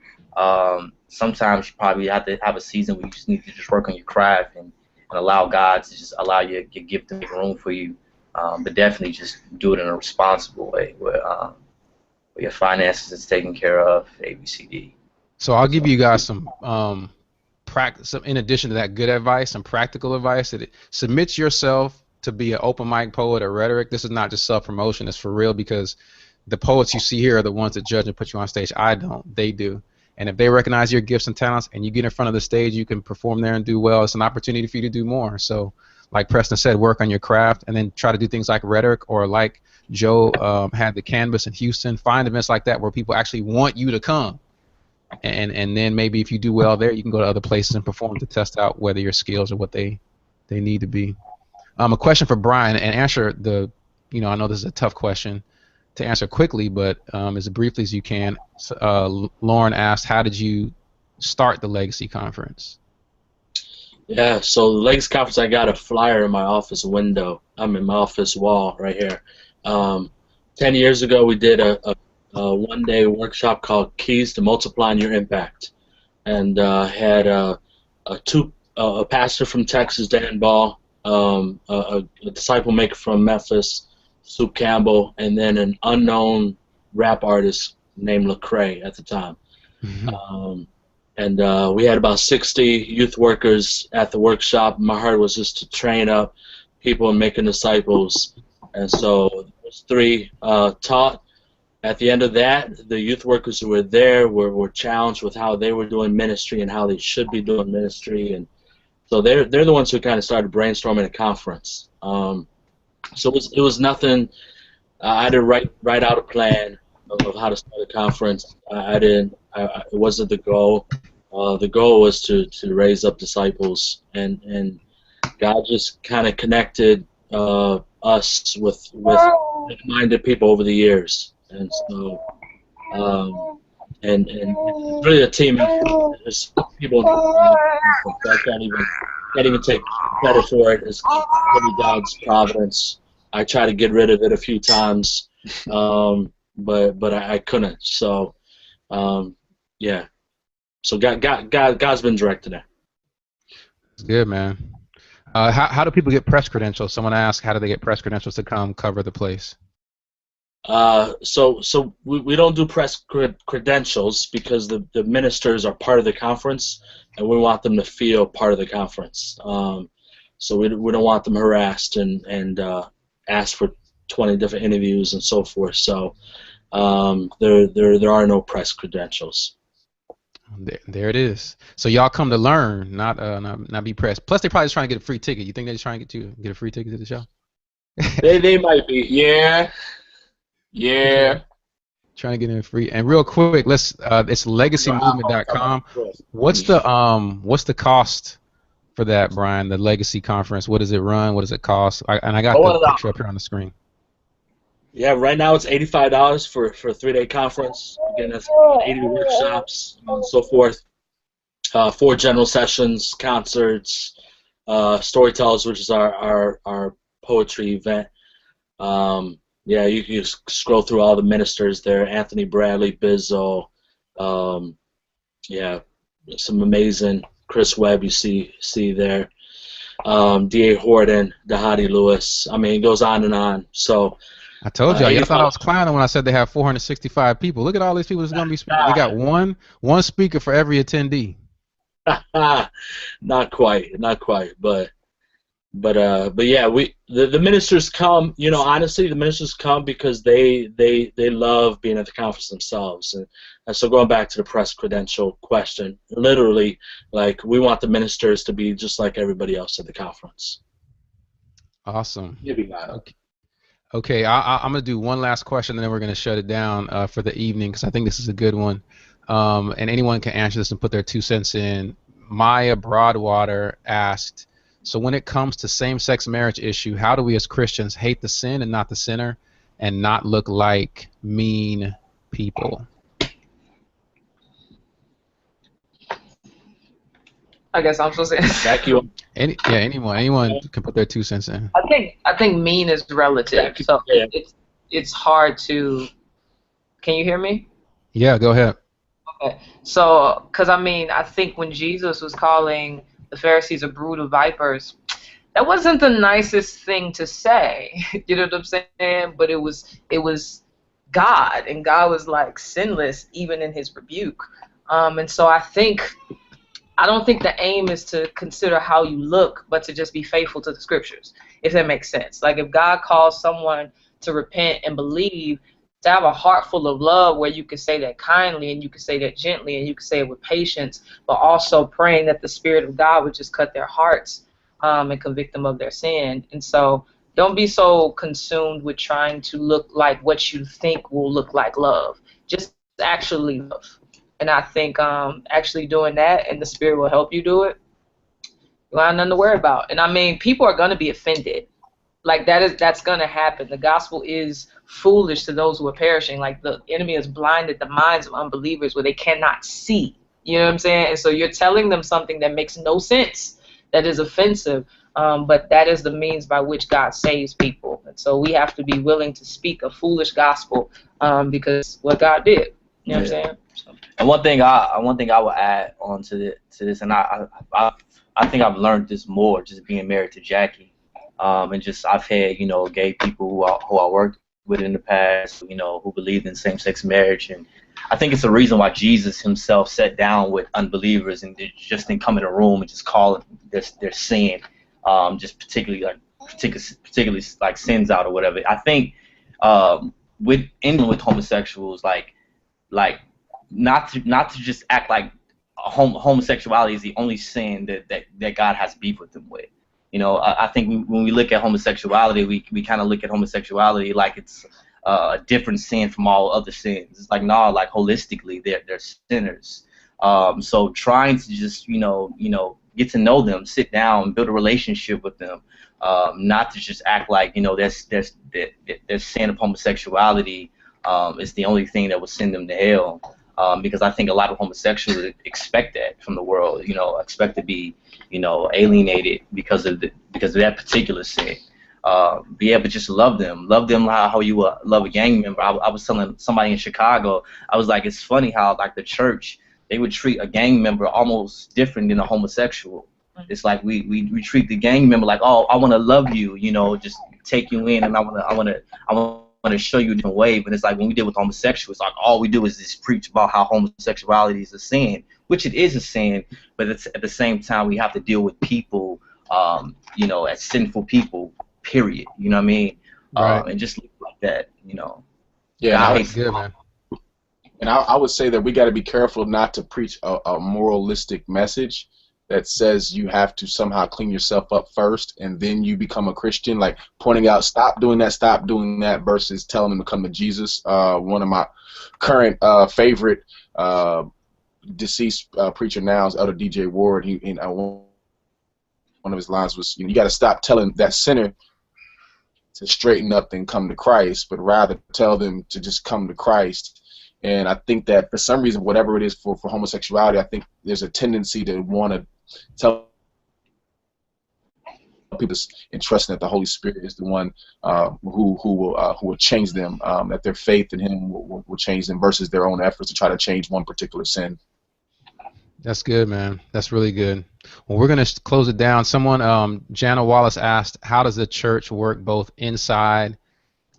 Sometimes you probably have to have a season where you just need to just work on your craft and allow God to just allow your gift to make room for you. But definitely just do it in a responsible way where your finances is taken care of, A, B, C, D. So I'll give you guys some practice. In addition to that good advice, some practical advice. That submit yourself to be an open mic poet or rhetoric. This is not just self-promotion. It's for real, because the poets you see here are the ones that judge and put you on stage. I don't. They do. And if they recognize your gifts and talents and you get in front of the stage, you can perform there and do well. It's an opportunity for you to do more. So like Preston said, work on your craft and then try to do things like rhetoric, or like Joe had the Canvas in Houston. Find events like that where people actually want you to come. And then maybe if you do well there, you can go to other places and perform to test out whether your skills are what they need to be. A question for Brian, and answer the, you know, I know this is a tough question to answer quickly, but as briefly as you can. Lauren asked, how did you start the Legacy Conference? Yeah, so the Legacy Conference, I got a flyer in my office window. I'm in my office wall right here. 10 years ago, we did a one-day workshop called Keys to Multiplying Your Impact, and had a pastor from Texas, Dan Ball, a disciple maker from Memphis, Sue Campbell, and then an unknown rap artist named Lecrae at the time. Mm-hmm. And we had about 60 youth workers at the workshop. My heart was just to train up people and making disciples. And so those three taught. At the end of that, the youth workers who were there were challenged with how they were doing ministry and how they should be doing ministry. And so they're the ones who kind of started brainstorming a conference. So it was nothing. I didn't write out a plan of how to start a conference. It wasn't the goal. The goal was to raise up disciples, and God just kind of connected us with like-minded people over the years. And so, and it's really a team effort. There's people. I can't even take credit for it. It's really God's providence. I tried to get rid of it a few times, but I couldn't. So, yeah. So God's been directing it. Good, man. How do people get press credentials? Someone asked, how do they get press credentials to come cover the place? So we don't do press credentials because the ministers are part of the conference, and we want them to feel part of the conference. So we don't want them harassed and ask for 20 different interviews and so forth. So there are no press credentials. There it is. So y'all come to learn, not be pressed. Plus, they're probably just trying to get a free ticket. You think they're just trying to get a free ticket to the show? They might be. Yeah. Trying to get in free. And real quick, it's legacymovement.com. What's the cost for that, Brian? The Legacy Conference. What does it run? What does it cost? I got the picture up here on the screen. Yeah, right now it's $85 for a 3-day conference. Again, that's 80 workshops and so forth. 4 general sessions, concerts, storytellers, which is our poetry event. Yeah, you can just scroll through all the ministers there. Anthony Bradley, Bizzo, yeah, some amazing. Chris Webb, you see there. D.A. Horton, Dahadi Lewis. I mean, it goes on and on. So I told y'all thought I was clowning when I said they have 465 people. Look at all these people that's going to be speaking. They got one speaker for every attendee. Not quite, but But yeah, the ministers come. You know, honestly, the ministers come because they love being at the conference themselves. And so going back to the press credential question, literally, like, we want the ministers to be just like everybody else at the conference. Awesome. Okay. Okay, I'm going to do one last question, and then we're going to shut it down for the evening, because I think this is a good one. And anyone can answer this and put their 2 cents in. Maya Broadwater asked, so when it comes to same-sex marriage issue, how do we as Christians hate the sin and not the sinner, and not look like mean people? I guess I'm supposed to answer. Jackie, Anyone can put their 2 cents in. I think mean is relative, so it's hard to. Can you hear me? Yeah, go ahead. Okay. So, because I mean, I think when Jesus was calling the Pharisees a brood of vipers, that wasn't the nicest thing to say. You know what I'm saying? But it was God, and God was like sinless even in his rebuke. And so I don't think the aim is to consider how you look, but to just be faithful to the scriptures, if that makes sense. Like, if God calls someone to repent and believe, to have a heart full of love where you can say that kindly and you can say that gently and you can say it with patience, but also praying that the Spirit of God would just cut their hearts and convict them of their sin. And so don't be so consumed with trying to look like what you think will look like love. Just actually love. And I think actually doing that, and the Spirit will help you do it, you have nothing to worry about. And I mean, people are going to be offended. Like, that's going to happen. The gospel is foolish to those who are perishing. Like, the enemy has blinded the minds of unbelievers where they cannot see. You know what I'm saying? And so you're telling them something that makes no sense, that is offensive, but that is the means by which God saves people. And so we have to be willing to speak a foolish gospel because what God did. You know what I'm saying? So. And one thing I will add on to this, and I think I've learned this more just being married to Jackie. And just I've had, gay people who I worked with in the past, who believed in same-sex marriage, and I think it's the reason why Jesus himself sat down with unbelievers and just didn't come in a room and just call their sin, just particularly like sins out or whatever. I think with homosexuals, like not to just act like homosexuality is the only sin that God has beef with them with. I think when we look at homosexuality, we kind of look at homosexuality like it's a different sin from all other sins. It's like, no, like holistically, they're sinners. So trying to just, get to know them, sit down, build a relationship with them, not to just act like, there's sin of homosexuality is the only thing that will send them to hell. Because I think a lot of homosexuals expect that from the world, expect to be, alienated because of that particular sin. But just love them how you love a gang member. I was telling somebody in Chicago, I was like, it's funny how like the church, they would treat a gang member almost different than a homosexual. It's like we treat the gang member like, oh, I want to love you, just take you in, and I want to show you a different way. But it's like when we deal with homosexuals, like all we do is just preach about how homosexuality is a sin, which it is a sin, but it's, at the same time we have to deal with people, as sinful people, period. You know what I mean? Right. And just look like that, Yeah, that's good, man. And I would say that we got to be careful not to preach a moralistic message that says you have to somehow clean yourself up first and then you become a Christian, like pointing out stop doing that versus telling them to come to Jesus. One of my current favorite deceased preacher now is Elder DJ Ward. One of his lines was, you got to stop telling that sinner to straighten up and come to Christ, but rather tell them to just come to Christ. And I think that for some reason, whatever it is for homosexuality, I think there's a tendency to want to tell people and trusting that the Holy Spirit is the one who will change them, that their faith in Him will change them versus their own efforts to try to change one particular sin. That's good, man. That's really good. Well, we're going to close it down. Someone, Jana Wallace asked, how does the church work both inside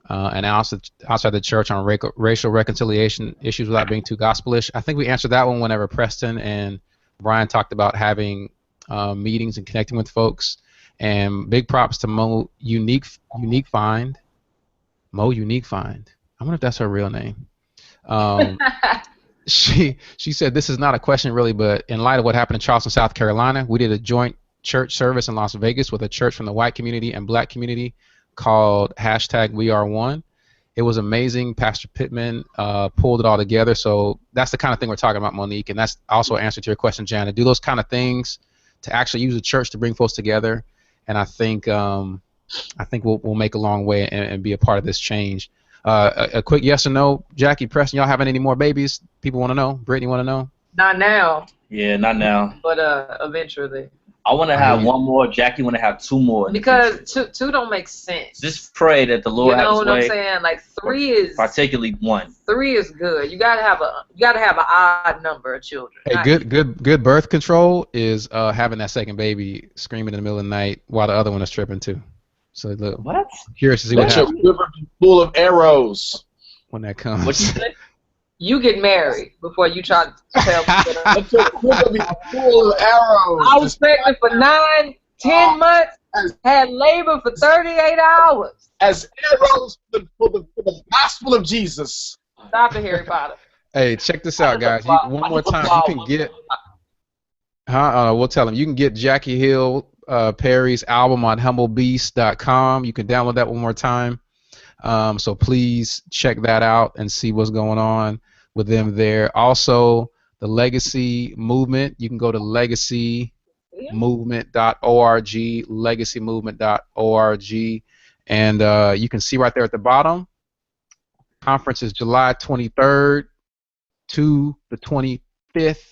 and outside the church on racial reconciliation issues without being too gospelish? I think we answered that one whenever Preston and Brian talked about having meetings and connecting with folks. And big props to Mo Unique Find. Mo Unique Find. I wonder if that's her real name. She said, this is not a question really, but in light of what happened in Charleston, South Carolina, we did a joint church service in Las Vegas with a church from the white community and black community called #WeAreOne. It was amazing. Pastor Pittman pulled it all together. So that's the kind of thing we're talking about, Monique, and that's also an answer to your question, Janet. Do those kind of things to actually use the church to bring folks together, and I think we'll make a long way and be a part of this change. A quick yes or no, Jackie, Preston, y'all having any more babies? People want to know. Brittany want to know. Not now. Yeah, not now. But eventually. I want to have one more. Jackie want to have two more. Because two don't make sense. Just pray that the Lord has his way. You know what I'm saying? Like 3 is. Particularly 1. 3 is good. You gotta have an odd number of children. Hey, good birth control is having that second baby screaming in the middle of the night while the other one is tripping too. So look, what? Curious to see what happens. Your river be full of arrows when that comes. What you say? You get married before you try to tell people. Let your river be full of arrows. I was pregnant for 9, 10 months. Had labor for 38 hours. As arrows for the gospel of Jesus. Stop it, Harry Potter. Hey, check this out, guys. One more time, you can get. We'll tell them. You can get Jackie Hill Perry's album on humblebeast.com. You can download that one more time. So please check that out and see what's going on with them there. Also, the Legacy Movement. You can go to legacymovement.org, legacymovement.org, and you can see right there at the bottom. Conference is July 23rd to the 25th.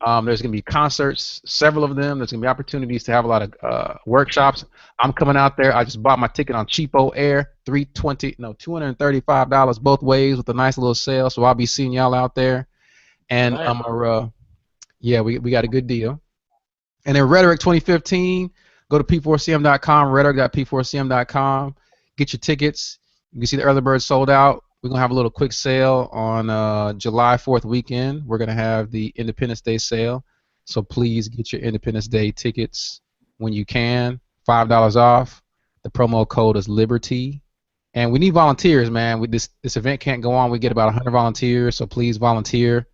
There's going to be concerts, several of them. There's going to be opportunities to have a lot of workshops. I'm coming out there. I just bought my ticket on Cheapo Air, $235 both ways with a nice little sale. So I'll be seeing y'all out there. And we got a good deal. And then Rhetoric 2015, go to P4CM.com, rhetoric.p4cm.com. Get your tickets. You can see the early bird sold out. We're going to have a little quick sale on July 4th weekend. We're going to have the Independence Day sale. So please get your Independence Day tickets when you can. $5 off. The promo code is Liberty. And we need volunteers, man. This event can't go on. We get about 100 volunteers, so please volunteer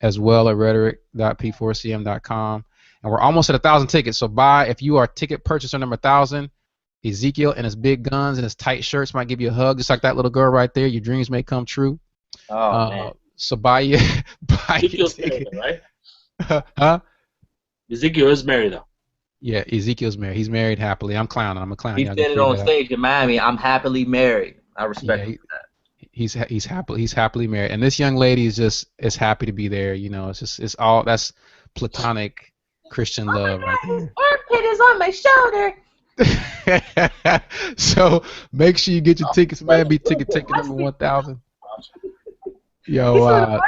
as well at rhetoric.p4cm.com. And we're almost at 1,000 tickets. So if you are ticket purchaser number 1,000, Ezekiel and his big guns and his tight shirts might give you a hug, just like that little girl right there. Your dreams may come true. Oh, man. So buy your ticket. Married, right? Huh? Ezekiel is married, though. Yeah, Ezekiel's married. He's married happily. I'm clowning. I'm a clown. He said it on stage in Miami. I'm happily married. I respect him for that. He's happily married, and this young lady is happy to be there. You know, it's all that's platonic Christian love right there. Armpit is on my shoulder. So make sure you get your tickets, man. Be ticket number 1,000. Yo,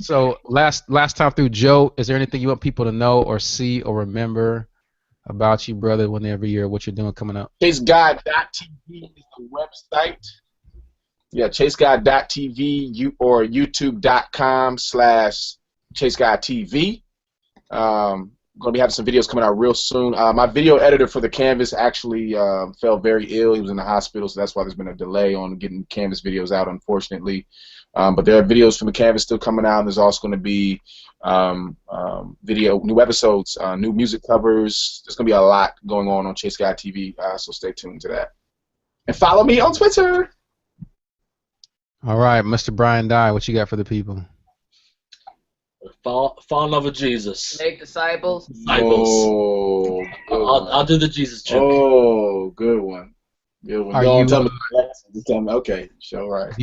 so last time through, Joe, is there anything you want people to know or see or remember about you, brother, whenever what you're doing coming up? ChaseGod.tv is the website. Yeah, ChaseGod.tv or YouTube.com/ChaseGodTV. Going to be having some videos coming out real soon. My video editor for the Canvas actually fell very ill. He was in the hospital, so that's why there's been a delay on getting Canvas videos out, unfortunately. But there are videos from the Canvas still coming out, and there's also going to be new episodes, new music covers. There's going to be a lot going on ChaseGodTV, so stay tuned to that. And follow me on Twitter. All right, Mr. Brian Dye, what you got for the people? Fall in love with Jesus. Make disciples. Oh, I'll do the Jesus joke. Oh, good one. Good one. Are tell me. Okay, show right.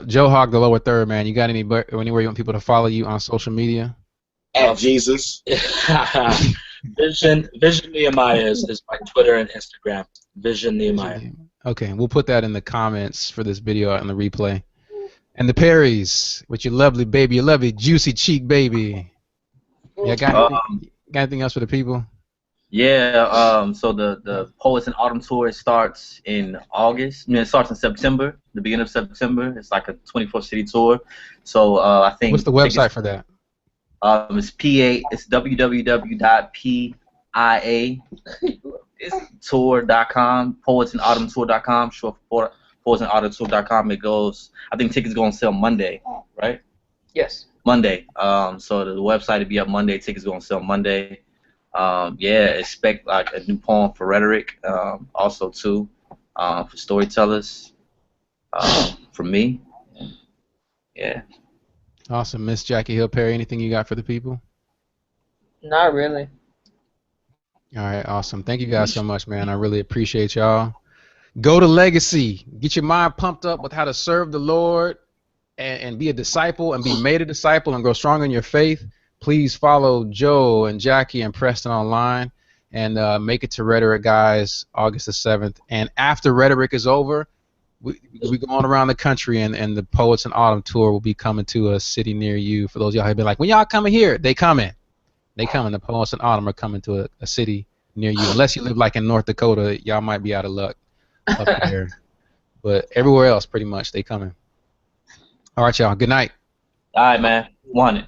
Joe Hogg, the lower third, man. You got anywhere you want people to follow you on social media? At Jesus. Vision Nehemiah is my Twitter and Instagram. Vision Nehemiah. Okay, we'll put that in the comments for this video and the replay. And the Perrys, with your lovely baby, your lovely juicy cheek baby. Yeah, got anything else for the people? Yeah, so the Poets in Autumn tour starts in August. I mean, it starts in September, the beginning of September. It's like a 24-city tour. So I think. What's the website for that? It's www.pia poetsandautumntour.com, poetsandautumntour.com, short for poetsandautumntour.com. It goes, I think tickets go on sale Monday, right? Yes. Monday. So the website will be up Monday. Tickets go on sale Monday. Yeah, expect like a new poem for Rhetoric, also too, for storytellers, from me. Yeah. Awesome. Miss Jackie Hill Perry, anything you got for the people? Not really. All right, awesome. Thank you guys so much, man. I really appreciate y'all. Go to Legacy. Get your mind pumped up with how to serve the Lord and be a disciple and be made a disciple and grow stronger in your faith. Please follow Joe and Jackie and Preston online and make it to Rhetoric, guys, August the 7th. And after Rhetoric is over, we go on around the country, and the Poets in Autumn tour will be coming to a city near you. For those of y'all who have been like, when y'all coming here? They coming. They coming. The Poets in Autumn are coming to a city near you. Unless you live like in North Dakota, y'all might be out of luck up there. But everywhere else, pretty much, they coming. All right, y'all. Good night. All right, man. Want it.